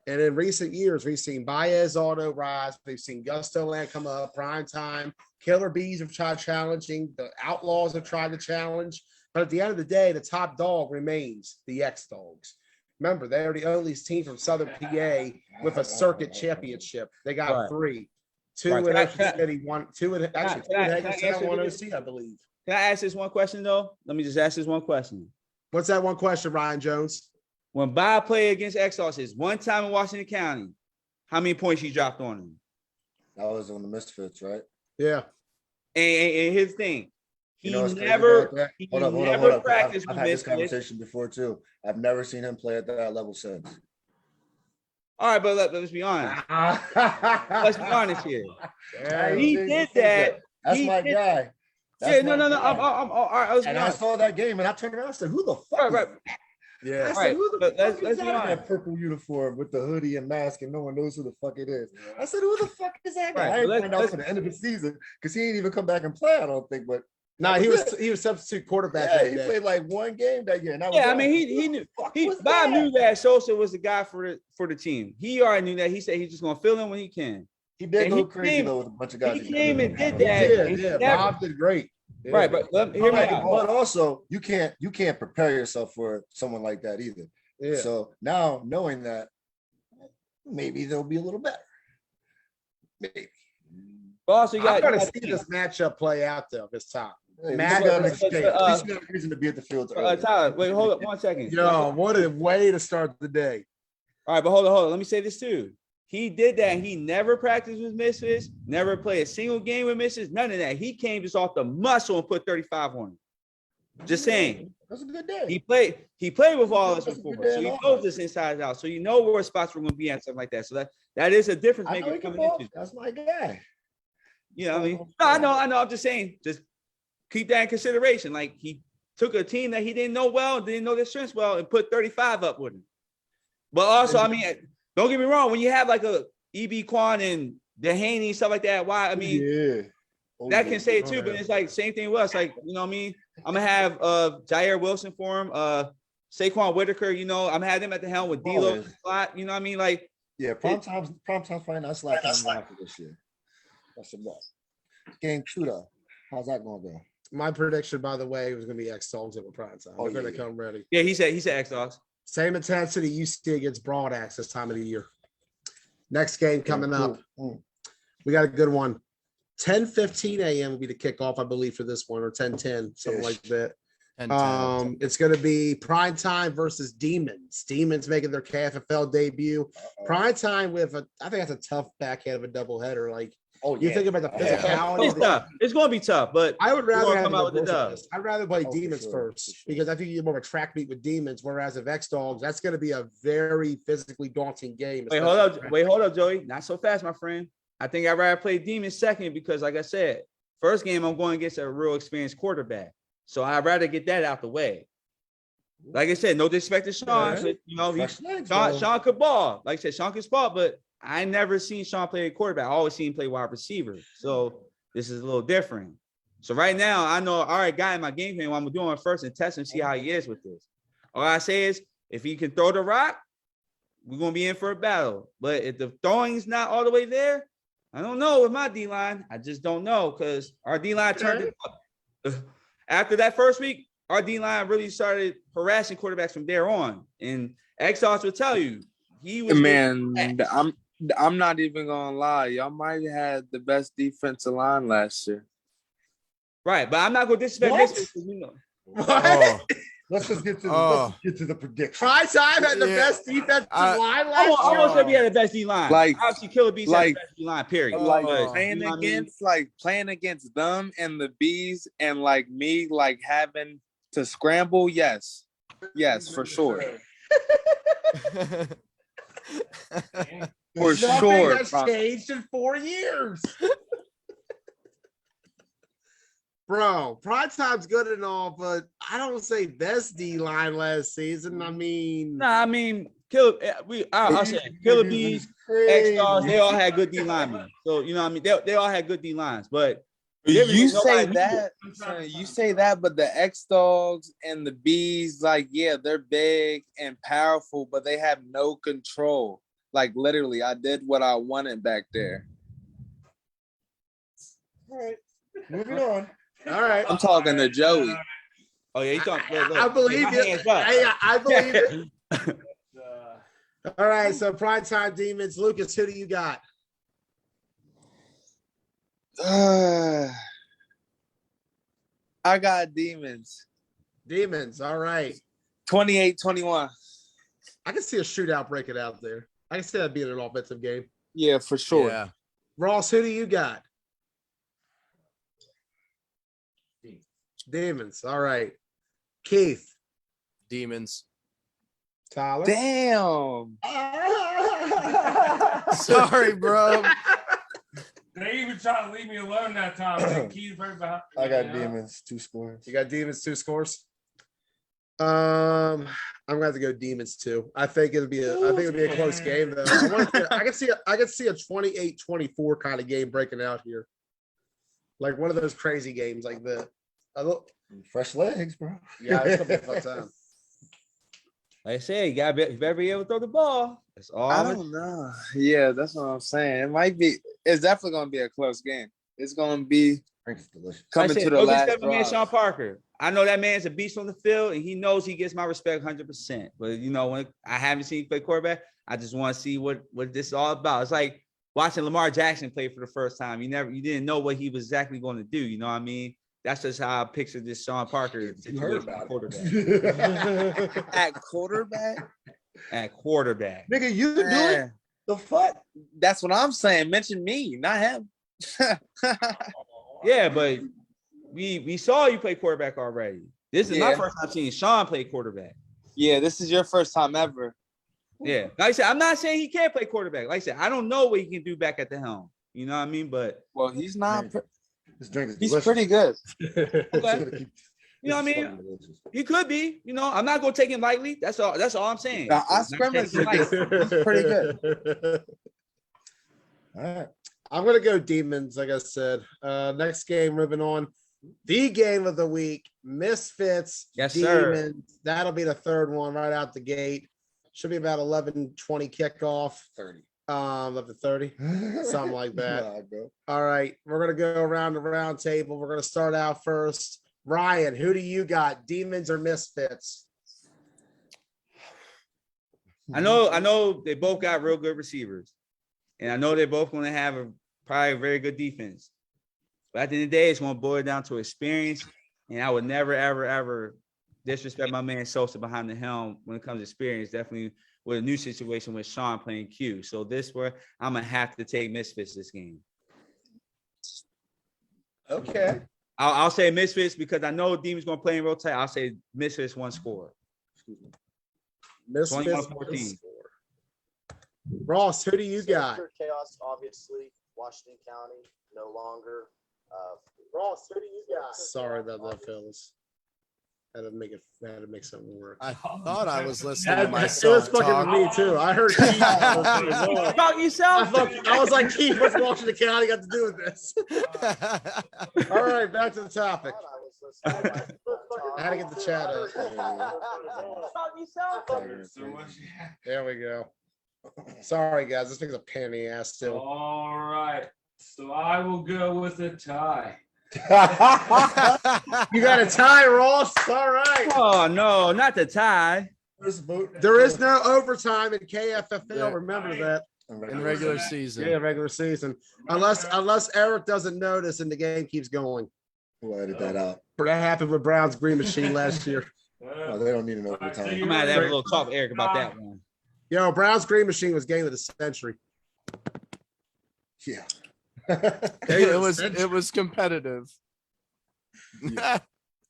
And in recent years, we've seen Baez Auto rise. We've seen Gusto Land come up, Primetime. Killer Bees have tried challenging. The Outlaws have tried to challenge. But at the end of the day, the top dog remains the X Dogs. Remember, they're the only team from Southern PA with a circuit championship. They got 3. 2 in Ocean City, 1, 2 in Hagerstown, 1 OC, I believe. Can I ask this one question though? Let me just ask this one question. What's that one question, Ryan Jones? When Bob played against X-Dogs his one time in Washington County, how many points he dropped on him? That was on the Misfits, right? Yeah. And his thing, he hold never up. practiced I've with had this Misfits. conversation before too. I've never seen him play at that level since. All right, but let's be honest. Let's be honest here. He did that. That's my guy. Yeah, no. I'm all right. I saw that game and I turned around and said, "Who the fuck?" Right. Yeah. I said, "Who the fuck let's is be that in honest. that purple uniform with the hoodie and mask and no one knows who the fuck it is?" I said, "Who the fuck is that guy?" Right, I didn't find out for the end of the season because he ain't even come back and play. I don't think, but he was substitute quarterback. Yeah, he played like one game that year. I mean, he knew. Bob knew that Sosa was the guy for the team. He already knew that. He said he's just gonna fill in when he can. He did go crazy though with a bunch of guys. He came and did that. Yeah, Bob did great. Yeah. Right, but hear me out. But also, you can't prepare yourself for someone like that either. Yeah. So now knowing that, maybe they'll be a little better. Maybe. But also, I'm gonna see this matchup play out though. This top. Matt got a reason to be at the field. Tyler, wait, hold up 1 second. Yo, what a way to start the day. All right, but hold on. Let me say this too. He did that. He never practiced with Misfits, never played a single game with Misfits, none of that. He came just off the muscle and put 35 on him. Just saying. That's a good day. He played with all of us before, so he knows this inside out. So you know where spots we're going to be at, something like that. So that is a difference maker coming into. That's my guy. You know what I mean? No, I know. I'm just saying, just keep that in consideration. Like he took a team that he didn't know well, didn't know their strengths well, and put 35 up with him. But also, I mean, don't get me wrong. When you have like a E.B. Quan and Dehaney, stuff like that, why? I mean, that can say it too, but it's like same thing with us. Like, you know what I mean? I'm gonna have Jair Wilson for him, Saquon Whitaker, you know, I'm gonna have them at the helm with D-Lo slot, you know what I mean? Like, yeah, Primetime's fine. That's like for this year. That's a bet. Game 2 though. How's that gonna go? My prediction, by the way, was gonna be X-Dogs at Primetime. They're gonna come ready. Yeah, he said X-Dogs. Same intensity you see against Broad Axe this time of the year. Next game coming up. We got a good one. 10:15 a.m. will be the kickoff, I believe, for this one, or 10:10, something like that. It's going to be Primetime versus Demons. Demons making their KFFL debut. Primetime with I think that's a tough backhand of a doubleheader. Like, you think about the physicality. It's tough. It's going to be tough, but I would rather come out with the dub. I'd rather play Demons first because I think you're more of a track meet with Demons, whereas if X-Dogs, that's going to be a very physically daunting game. Wait, hold up, Joey. Not so fast, my friend. I think I'd rather play Demons second because, like I said, first game I'm going against a real experienced quarterback. So I'd rather get that out the way. Like I said, no disrespect to Sean. So, you know, Sean could ball. Like I said, Sean can ball, but I never seen Sean play a quarterback. I always seen him play wide receiver. So this is a little different. So right now, I know, all right, guy in my game plan, what I'm doing first and test and see how he is with this. All I say is, if he can throw the rock, we're going to be in for a battle. But if the throwing's not all the way there, I don't know with my D-line. I just don't know because our D-line turned it up. After that first week, our D-line really started harassing quarterbacks from there on. And X-Dogs will tell you, he was I'm not even gonna lie. Y'all might have had the best defensive line last year. Right, but I'm not gonna disrespect Misfits because you know. What? Let's just get to the prediction. Primetime had the best defensive line last year. I won't say we had the best D line. Like- Obviously, Killer Bees had like- the best D line. Period. Like But, playing you know what I mean? playing against them and the bees and like me like having to scramble. Yes, for sure. For Nothing sure. has changed in 4 years. Bro, Primetime's good and all, but I don't say best D line last season. I mean, Killer. I said Killer Bees, X Stars. They all had good D linemen. So you know what I mean. They all had good D lines, but You say that, but the X Dogs and the Bees, like, yeah, they're big and powerful, but they have no control. Like, literally, I did what I wanted back there. All right, moving on. all right. I'm talking to Joey. Oh yeah, you talking? I believe my you. hands up. I believe it. All right, so Primetime Demons. Lucas, who do you got? I got Demons. Demons, all right. 28-21. I can see a shootout breaking out there. I can see that being an offensive game. Yeah, for sure. Yeah. Ross, who do you got? Demons, all right. Keith. Demons. Tyler. Damn. Sorry, bro. They even tried to leave me alone that time. They keep right behind. I got Demons, 2 scores. You got Demons, 2 scores. I'm gonna have to go Demons 2. I think it'll be a close game though. I can see a 28-24 kind of game breaking out here. Like one of those crazy games, like Fresh legs, bro. yeah, it's gonna be a fun time. Like I said, you better be able to throw the ball. That's all. I don't know. Yeah, that's what I'm saying. It's definitely going to be a close game. It's going to be coming to the last man, drive. Sean Parker. I know that man's a beast on the field, and he knows he gets my respect 100%. But you know, when I haven't seen him play quarterback, I just want to see what this is all about. It's like watching Lamar Jackson play for the first time. You didn't know what he was exactly going to do. You know what I mean? That's just how I picture this Sean Parker situation at quarterback. At quarterback? At quarterback. Nigga, you do it? The fuck? That's what I'm saying. Mention me, not him. Yeah, but we saw you play quarterback already. This is my first time seeing Sean play quarterback. Yeah, this is your first time ever. Yeah. Like I said, I'm not saying he can't play quarterback. Like I said, I don't know what he can do back at the helm. You know what I mean? But well, he's not. This drink is He's delicious. pretty good. okay. You know what I mean? He could be. You know, I'm not gonna take him lightly. That's all I'm saying. Now, I scrimmage against him. He's pretty good. All right. I'm gonna go Demons, like I said. Next game, moving on. The game of the week, Misfits, Yes, sir. Demons. That'll be the third one right out the gate. Should be about 11:20 kickoff. 30. 11:30, something like that. Nah, bro. All right, we're gonna go around the round table. We're gonna start out first. Ryan, who do you got? Demons or Misfits? I know they both got real good receivers. And I know they're both going to have probably a very good defense. But at the end of the day, it's going to boil down to experience. And I would never, ever, ever disrespect my man Sosa behind the helm when it comes to experience, definitely with a new situation with Sean playing Q. So this where I'm going to have to take Misfits this game. Okay. I'll say Misfits because I know Demon's going to play in real tight. I'll say Misfits 1 score. Misfits 21-14. Ross, who do you got? Chaos, obviously. Washington County, no longer. Ross, who do you got? Sorry about that, fellas. Had to make something work. I thought I was listening to It was myself fucking talk. me too. I heard Keith. Talk yourself. I was like, Keith, what's Washington County got to do with this? All right, back to the topic. I had to get the chat up. There we go. Sorry, guys. This thing's a pain in the ass still. All right. So I will go with a tie. You got a tie, Ross. All right. Oh, no, not the tie. There is no overtime in KFFL. Remember that. In regular season. Yeah, regular season. Unless Eric doesn't notice and the game keeps going. We'll edit that out. That happened with Brown's Green Machine last year. No, they don't need an All right, overtime. so I'm you gonna have to have a ready? little talk with Eric about that one. Yo, Browns Green Machine was game of the century. Yeah. It was competitive.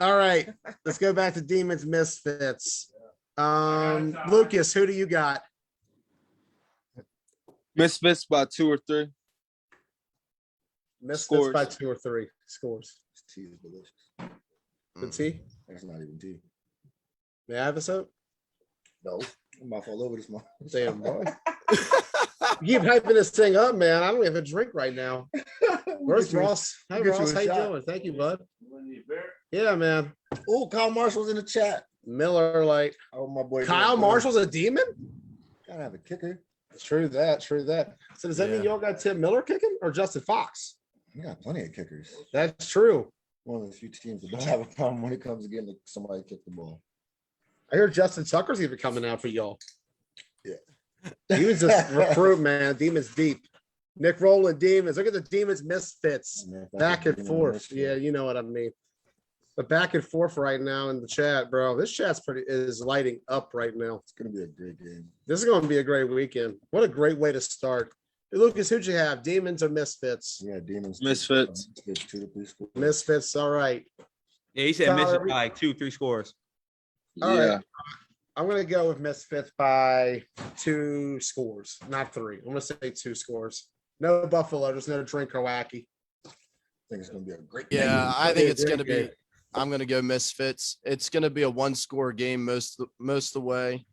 All right, let's go back to Demons Misfits. Lucas, who do you got? Misfits by 2 or 3. Misfits Scores. by 2 or 3 scores. This tea is delicious. The tea? That's not even tea. May I have a soap? No, I'm off all over this one. Damn, boy. You keep hyping this thing up, man. I don't have a drink right now. Where's Ross? Hi, get you Ross. a How you shot. doing? Thank you, bud. Yeah, man. Oh, Kyle Marshall's in the chat. Miller Lite. Oh, my boy. Kyle Dylan. Marshall's a demon? Gotta have a kicker. True that. So does that mean Yeah. y'all got Tim Miller kicking or Justin Fox? You got plenty of kickers. That's true. One of the few teams that don't have a problem when it comes to getting somebody to kick the ball. I hear Justin Tucker's even coming out for y'all. Yeah. Demons just recruit, man. Demons deep. Nick Rowland Demons. Look at the Demons Misfits. Man, if that's Back a and demon forth. misfit. Yeah, you know what I mean. But back and forth right now in the chat, bro. This chat's is lighting up right now. It's gonna be a great game. This is going to be a great weekend. What a great way to start. Hey, Lucas, who'd you have? Demons or Misfits? Yeah, demons. Misfits. Misfits 2 to 3 scores. Misfits. All right. Yeah, he said Tyler, Misfits we- by like 2-3 scores. All Yeah. right. I'm going to go with Misfits by 2 scores, not 3. I'm going to say 2 scores. No Buffalo. There's no Drinker Wacky. I think it's gonna be a great Yeah, game. I think it's going to Great be. I'm going to go Misfits. It's going to be a 1-score game most of the way.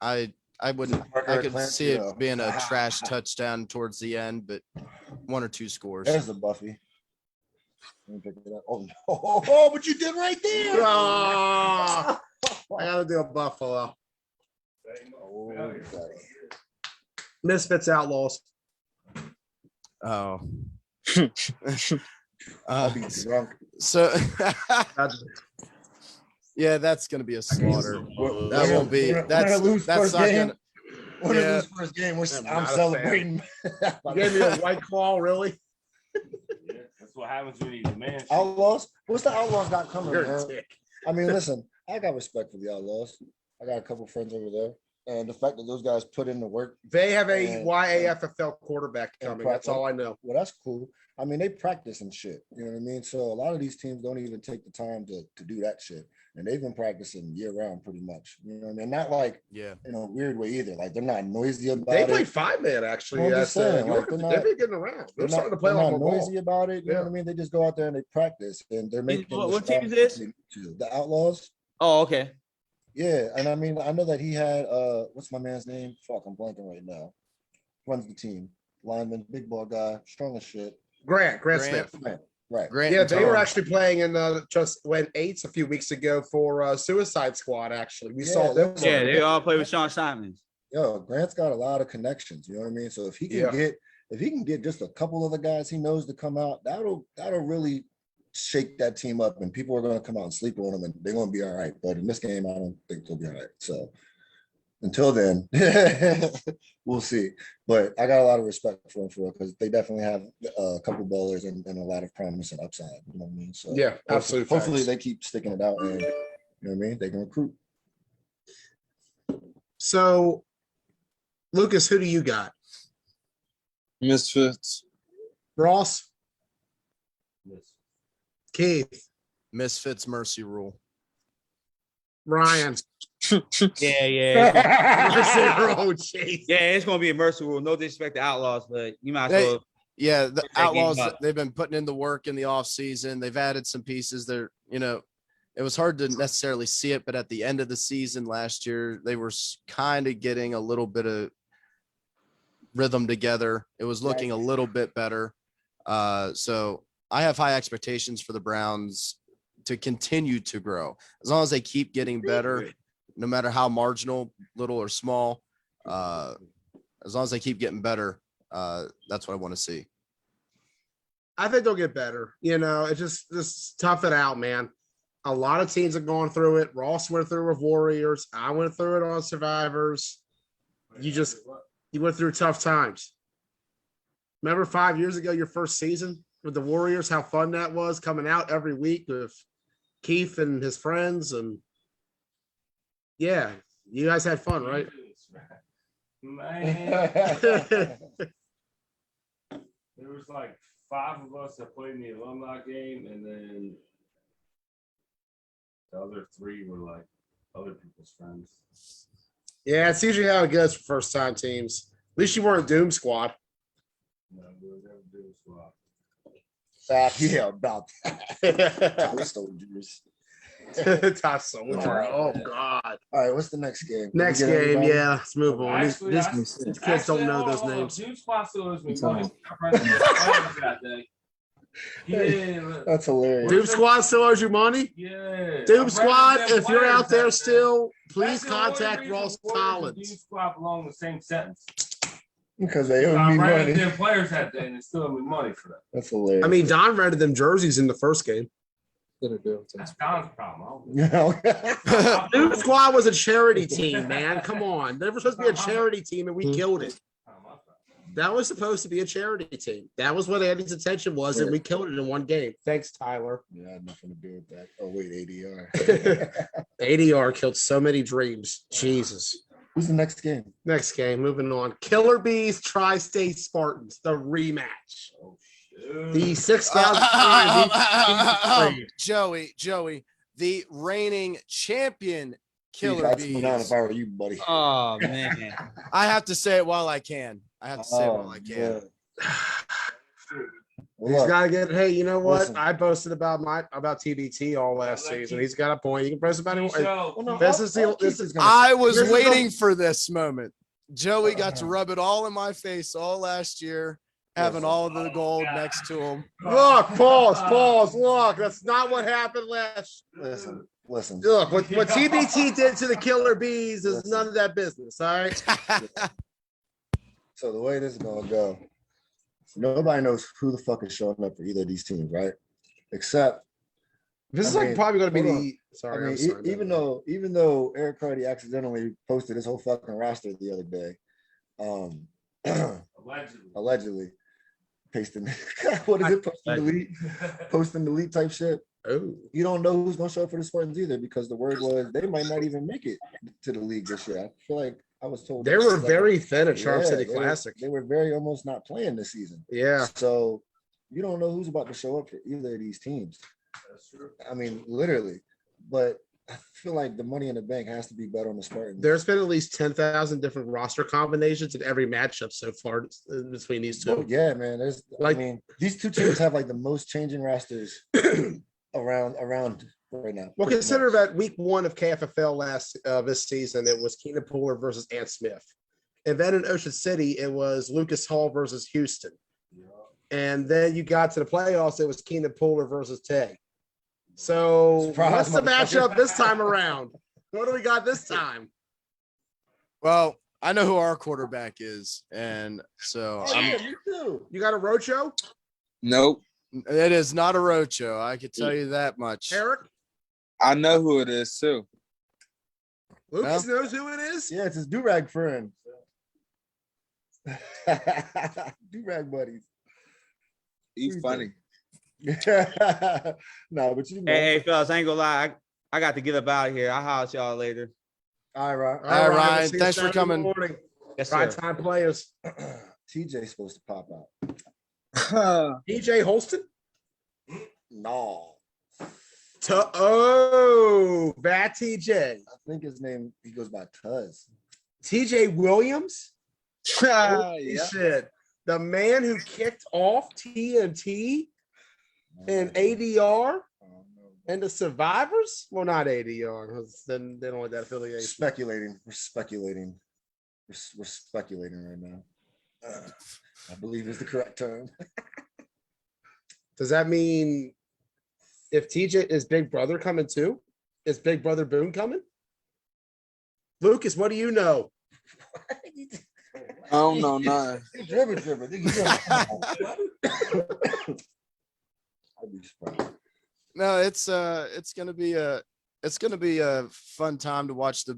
I wouldn't. I could see it being a trash touchdown towards the end, but 1 or 2 scores. There's the Buffy. Let me pick it up. Oh, no. But you did right there. Oh, I got to do a Buffalo. Oh, buddy. Misfits Outlaws. Oh. I'll be drunk. So yeah, that's gonna be a slaughter. That won't be. That's not gonna. When Yeah. lose first game, I'm I'm not a celebrating. You gave me a White Claw, really? Yeah, that's what happens when you demand. shit. Outlaws? What's the Outlaws got coming, You're a man? dick. I mean, listen, I got respect for the Outlaws. I got a couple friends over there. And the fact that those guys put in the work, They have a And- YAFFL quarterback and coming. That's all I know. well, that's cool. I mean, they practice and shit. You know what I mean? So a lot of these teams don't even take the time to do that shit. And they've been practicing year round pretty much. You know what I mean? Not like Yeah. in a weird way either. Like they're not noisy about They it. play 5-man, actually. Well, I'm just saying, like, They've they're not- been getting around. They're starting to play a they're lot not more noisy ball. about it. You know Yeah. what I mean? They just go out there and they practice and they're making what the team is this? strides they need to. The Outlaws. Oh, okay. Yeah, and I mean, I know that he had what's my man's name? Fuck, I'm blanking right now. Runs the team. Lineman, big ball guy, strong as shit. Grant Grant. Smith. Right. Grant. Yeah, and they were Tom. actually playing in just went 8s a few weeks ago for Suicide Squad. Actually, we Yeah, saw them. that's- Yeah, they all play with Sean Simons. Yo, Grant's got a lot of connections. You know what I mean? So if he can Yeah. get just a couple of the guys he knows to come out, that'll really shake that team up, and people are going to come out and sleep on them, and they're going to be all right. But in this game, I don't think they'll be all right. So until then, we'll see. But I got a lot of respect for them because they definitely have a couple ballers and a lot of promise and upside. You know what I mean? So Yeah, absolute Hopefully facts. they keep sticking it out, and you know what I mean. They can recruit. So, Lucas, who do you got? Misfits. Ross, Keith, Misfits Mercy Rule. Ryan. Yeah. Oh, jeez. Yeah, it's gonna be a mercy rule. No disrespect to Outlaws, but you might as Hey, well. Yeah, the Put that game Outlaws, up. they've been putting in the work in the off season. They've added some pieces. It was hard to necessarily see it, but at the end of the season last year, they were kind of getting a little bit of rhythm together. It was looking a little bit better. So I have high expectations for the Browns to continue to grow. As long as they keep getting better, no matter how marginal, little or small, as long as they keep getting better, that's what I want to see. I think they'll get better. You know, it's just tough it out, man. A lot of teams have gone through it. Ross went through it with Warriors. I went through it on Survivors. You went through tough times. Remember 5 years ago, your first season with the Warriors, how fun that was, coming out every week with Keith and his friends. And Yeah, you guys had fun, right? Man, there was like 5 of us that played in the alumni game, and then the other 3 were like other people's friends. Yeah, it's usually how it goes for first time teams. At least you weren't Doom Squad. No, we were never doing swap. Yeah, about that. Top soldiers. Top soldier. Oh God. All right, what's the next game? Next Did we get game, everybody? yeah. Let's move on. Actually, These kids don't know those names. Dude Spot still owes me It's money. on. My friend was playing that day. Yeah, That's hilarious. Doom Squad still owes you money? yeah. Doom My friend Squad, was if you're out players there that day. still, please That's the only contact reason Ross Warriors and Collins. Dude Squad belong in the same sentence. Because they owe I me ran money. into their players that day, and they still owe me money for that. That's hilarious. I mean, Don rented them jerseys in the first game. That's Don's problem. you know, Doom Squad was a charity team, man. Come on. They were supposed to be a charity team, and we killed it. That was supposed to be a charity team. That was what Andy's intention was, and we killed it in one game. Thanks, Tyler. yeah, I had nothing to do with that. Oh wait, ADR. ADR killed so many dreams. Jesus. Who's the next game? Next game, moving on. Killer Bees, Tri-State Spartans, the rematch. The 6,000. Joey, the reigning champion Killer I'd slow down if Bees. I were you, buddy. Oh man. I have to say it while I can. Oh, can. Well, He's look, got to get. Hey, you know what? Listen. I boasted about TBT all last season. He's got a point. You can press about it. So, well, no, This I'll- is the- I'll this keep is- gonna- I was Here's the waiting goal. for this moment. Joey got to rub it all in my face all last year, having all of the gold next to him. Look, pause. Look, that's not what happened last. Listen. Look, what TBT did to the Killer Bees is none of that business. All right. So the way this is gonna go, nobody knows who the fuck is showing up for either of these teams, right? Except This is I like mean, probably going to be hold on. the. Sorry, I mean, I'm sorry. even though Eric Cardi accidentally posted his whole fucking roster the other day, allegedly pasting what is it? Post and delete type shit. Oh, You don't know who's gonna show up for the Spartans either because the word was they might not even make it to the league this year. I feel like I was told they were like, very thin at Sharp yeah, City they Classic. They were very almost not playing this season. Yeah. So you don't know who's about to show up for either of these teams. That's true. I mean, literally. But I feel like the money in the bank has to be better on the Spartans. There's been at least 10,000 different roster combinations in every matchup so far between these two. Oh, yeah, man. There's Like- I mean, these two teams have like the most changing rosters around right now. Well, pretty consider much. that week 1 of KFFL this season, it was Keenan Pooler versus Ant Smith. And then in Ocean City, it was Lucas Hall versus Houston. And then you got to the playoffs, it was Keenan Pooler versus Tay. So Surprise, what's the motherfucker. matchup this time around? What do we got this time? Well, I know who our quarterback is, and so Oh, yeah, me too. You got a roadshow? Nope. it is not a roadshow. I can tell you that much. Eric? I know who it is too. Lucas knows who it is? Yeah, it's his do-rag friend. Do-rag buddies. He's funny. No, but you know. Hey, fellas, I ain't gonna lie. I got to get up out of here. I'll holler at y'all later. All right. All right, we'll Ryan, see you thanks for Saturday coming. morning. Yes, Prime sir. time players. TJ's supposed to pop out. DJ Holston? No. Bad TJ. I think his name, he goes by Tuz. TJ Williams? Holy Yeah. shit. The man who kicked off TNT and ADR and the Survivors? Well, not ADR, because then they don't want that affiliation. Speculating. We're speculating. We're speculating right now. I believe is the correct term. Does that mean if TJ is Big Brother coming too? Is Big Brother Boone coming? Lucas, what do you know? I don't know nothing. Dribble. I'd be surprised. No, it's gonna be a fun time to watch. The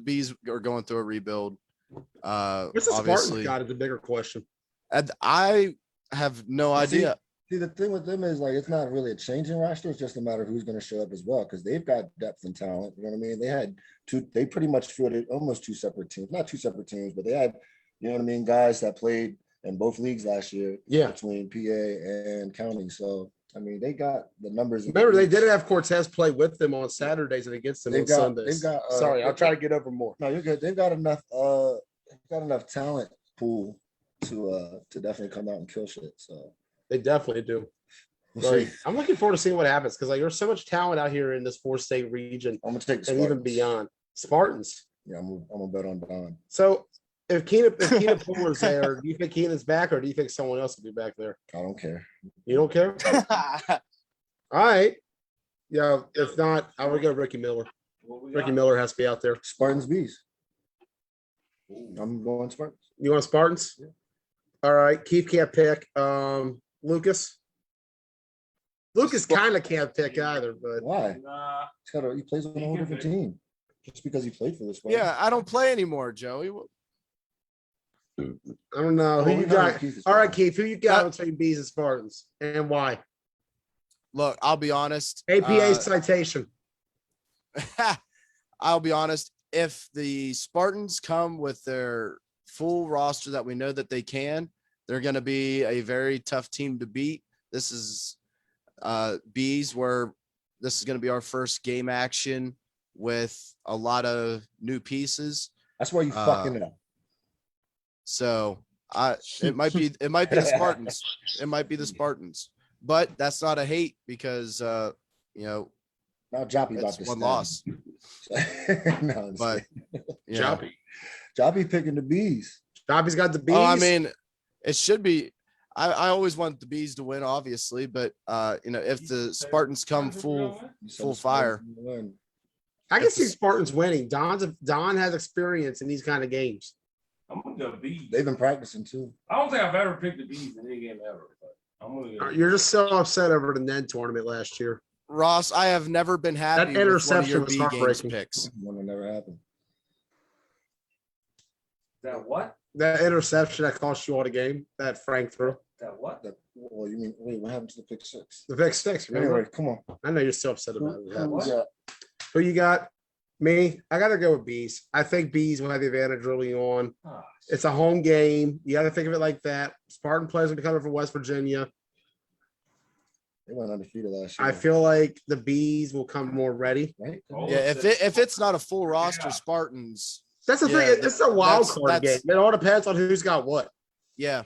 Bees are going through a rebuild. What's the Spartans Obviously, got is the bigger question. and I have no idea. See, the thing with them is like it's not really a changing roster. It's just a matter of who's going to show up as well because they've got depth and talent. You know what I mean? They had two. They pretty much fielded almost two separate teams, not two separate teams, but they had, you know what I mean, guys that played in both leagues last year. Yeah. Between PA and County. So I mean, they got the numbers. Remember, they did have Cortez play with them on Saturdays and against them on Sundays. They've got. Sorry, I'll try to get over more. No, you're good. They've got enough. They've got enough talent pool to definitely come out and kill shit. So They definitely do. we'll Like, see. I'm looking forward to seeing what happens because like there's so much talent out here in this 4-state region I'm gonna take the and even Spartans. beyond. Spartans. Yeah, I'm gonna bet on Don. So if Keenan Puller's there, do you think Keenan's back or do you think someone else will be back there? I don't care. You don't care? All right. Yeah, if not, I would go Ricky Miller. Ricky Miller has to be out there. Spartans bees. I'm going Spartans. You want Spartans? Yeah. All right. Keith can't pick. Lucas. Lucas kind of can't pick either, but Why? Nah. He plays on a whole different team. Just because he played for the Spartans. Yeah, I don't play anymore, Joey. I don't know. Who Well, you we know got? Keith is All right, Spartans. Keith, who you got between bees and Spartans and why? Look, I'll be honest. APA citation. I'll be honest. If the Spartans come with their full roster that we know that they can, they're going to be a very tough team to beat. This is Bees, where this is going to be our first game action with a lot of new pieces. That's why you fucking know. So it might be the Spartans. It might be the Spartans, but that's not a hate because Now Joppy about it's to one stab loss. you. No, But yeah. Joppy. Joppy picking the bees. Joppy's got the bees. Oh, I mean, it should be. I always want the Bees to win, obviously, but if the Spartans come full fire, I can see Spartans winning. Don has experience in these kind of games. I'm gonna go bees. They've been practicing too. I don't think I've ever picked the bees in any game ever, but I'm gonna go. You're just so upset over the Ned tournament last year. Ross, I have never been happy That with one of your interception was B games heartbreaking. picks. One that never happened. That what? That interception that cost you all the game, that Frank threw. That what? Well, you mean wait? What happened to the pick six? The pick six, remember? Anyway, come on. I know you're still upset about it. Who we got? Who you got? Me? I got to go with Bees. I think Bees will have the advantage early on. Oh, It's a home game. You got to think of it like that. Spartan players will be coming from West Virginia. They went undefeated last year. I feel like the Bees will come more ready. Right? Yeah, if it's not a full roster, Spartans. That's the Yeah, thing. It's a wild card game. that's- It all depends on who's got what. Yeah,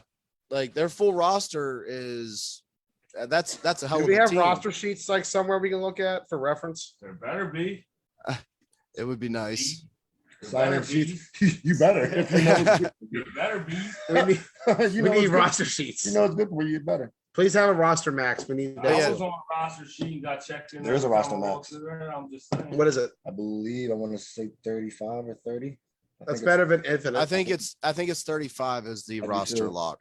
like their full roster is that's a hell Do of we a have team. roster sheets like somewhere we can look at for reference? there better be. It would be nice. There Sign better in be. sheets. You better. If you know There better be. We need, you we know need it's good- roster sheets. You know it's good for you. You better. Please have a roster, Max. We need I that. Yeah. was on a roster sheet and got checked in. There is a every roster time I max. walked through there, I'm just saying. What is it? I believe I want to say 35 or 30. That's better than infinite. I think it's 35 is the I do roster too. lock.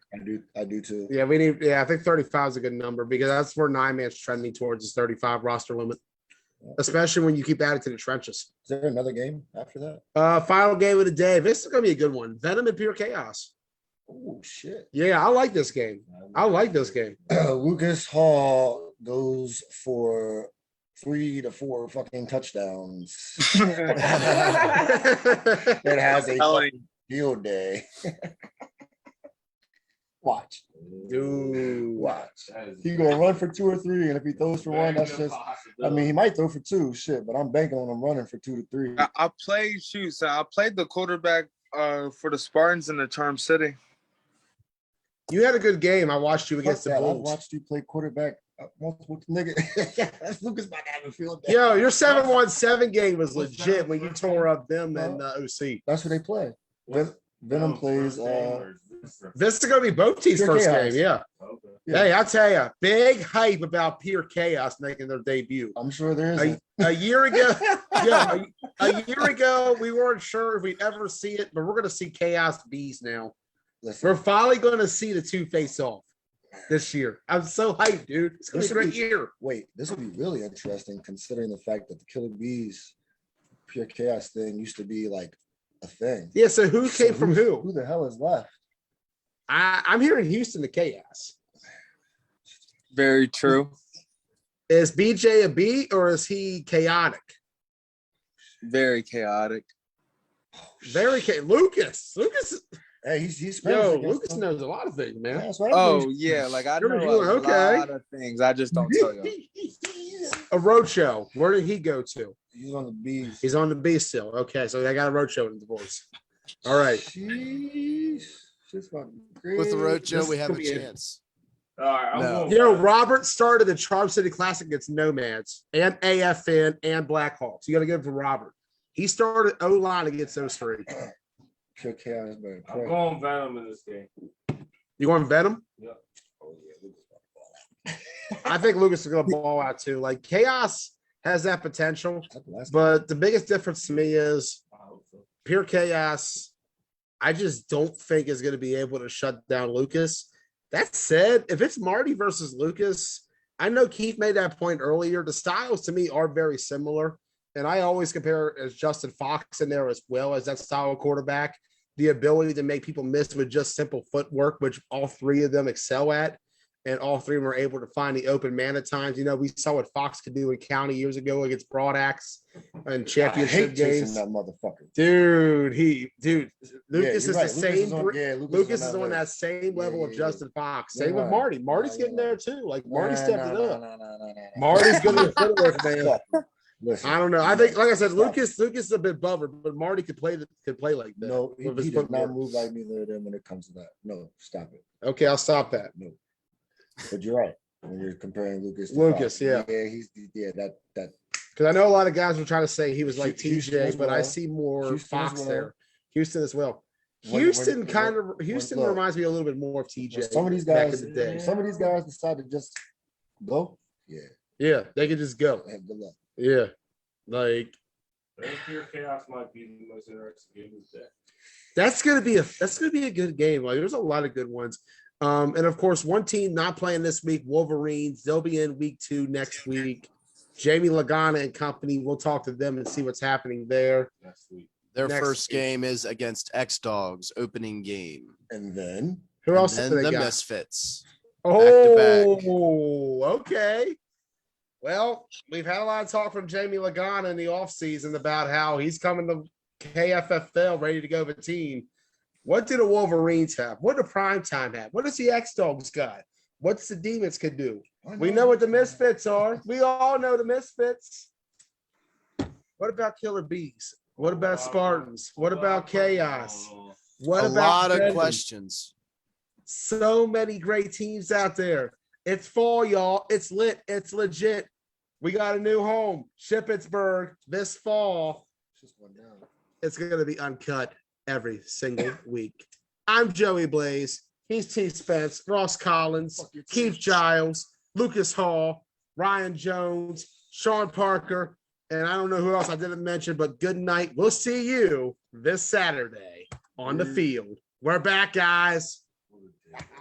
I do too. Yeah, we need. Yeah, I think 35 is a good number because that's where 9-man's trending towards is 35 roster limit, especially when you keep adding to the trenches. Is there another game after that? Final game of the day. This is gonna be a good one. Venom and Pure Chaos. Oh shit. Yeah, I like this game. I like this game. Lucas Hall goes for 3 to 4 fucking touchdowns. It has a fucking field day. Watch. Dude. Watch. He gonna run for 2 or 3, and if he throws for 1, that's just. I mean, he might throw for 2, shit, but I'm banking on him running for 2 to 3. I played the quarterback for the Spartans in the Charm City. You had a good game. I watched you against the Fuck that. I Bulls. watched you play quarterback multiple nigga. That's Lucas about to have a field day. Yo, your 7-1-7 game was legit when you tore up them and OC. That's who they play. Venom plays. This is gonna be both teams' Pure first Chaos. game. Yeah. Yeah. Hey, I tell you, big hype about Pure Chaos making their debut. I'm sure there is. A year ago, yeah, a year ago, we weren't sure if we'd ever see it, but we're gonna see Chaos Bees now. Listen, We're finally gonna see the two face off this year. I'm so hyped, dude. It's gonna be a great year. wait, this will be really interesting considering the fact that the Killer Bees Pure Chaos thing used to be like a thing. Yeah. So who came from who? Who the hell is left? I'm hearing Houston to Chaos. Very true. Is BJ a B or is he chaotic? Very chaotic. Lucas. Hey, he's Lucas knows a lot of things, man. Yeah, that's what I'm Oh doing. yeah, like I You're know a okay. lot of things. I just don't tell you. A road show. Where did he go to? He's on the B's. He's on the B still. Okay, so they got a road show in the voice. All right. Sheesh. Shit's fucking crazy. With the roadshow, This we is have a gonna be chance. All right, I'm No. going. You know, Robert started the Charm City Classic against Nomads and AFN and Blackhawks. You got to give it to Robert. He started O-line against those three. Pure chaos, man. I'm going Venom in this game. You going Venom? Yep. Oh, yeah, I think Lucas is going to ball out too. Like Chaos has that potential, but the biggest difference to me is Pure Chaos. I just don't think is going to be able to shut down Lucas. That said, if it's Marty versus Lucas, I know Keith made that point earlier. The styles to me are very similar. And I always compare as Justin Fox in there as well as that style of quarterback, the ability to make people miss with just simple footwork, which all three of them excel at. And all three of them are able to find the open man at times. You know, we saw what Fox could do in County years ago against Broadax and championship games. That motherfucker. Dude, Lucas is right. the same. Lucas is on that that same level of Justin Fox. You're Same with right. Marty. Marty's getting there too. Like Marty stepped it up. No. Marty's good at footwork, man. Listen, I don't know. I think, like I said, Lucas is a bit buffer, but Marty could play like that. No, with he his does not footwork. move like neither of them when it comes to that. No, stop it. Okay, I'll stop that. No. But you're right. When you're comparing Lucas to Lucas, Fox. yeah. Yeah, that Because I know a lot of guys were trying to say he was like Houston TJ, as but I well. see more Houston as Fox well. there. Houston as well. When- Houston when- Houston look, reminds me a little bit more of TJ. some of these back guys, in the day. some of these guys decide to just go. Yeah, they could just go. Have good luck. Yeah, like Pure Chaos might be the most interesting game of the day. that's gonna be a good game. Like there's a lot of good ones. And of course, one team not playing this week, Wolverines. They'll be in week 2 next week. Jamie Lagana and company. We'll talk to them and see what's happening there Next week. Their Next first week. game is against X Dogs, opening game. And then Who else And do then they the got? Misfits. Oh, okay. Well, we've had a lot of talk from Jamie Lagana in the offseason about how he's coming to KFFL ready to go with the team. What do the Wolverines have? What do Primetime have? What does the X-Dogs got? What's the Demons could do? We know what the Misfits are. We all know the Misfits. What about Killer Bees? What about Spartans? What about Chaos? What A about lot of Venom? questions. So many great teams out there. It's fall, y'all. It's lit. It's legit. We got a new home, Shippensburg, this fall. It's going to be uncut every single week. I'm Joey Blaze. He's T. Spence, Ross Collins, Keith Giles, Lucas Hall, Ryan Jones, Sean Parker, and I don't know who else I didn't mention, but good night. We'll see you this Saturday on the field. We're back, guys.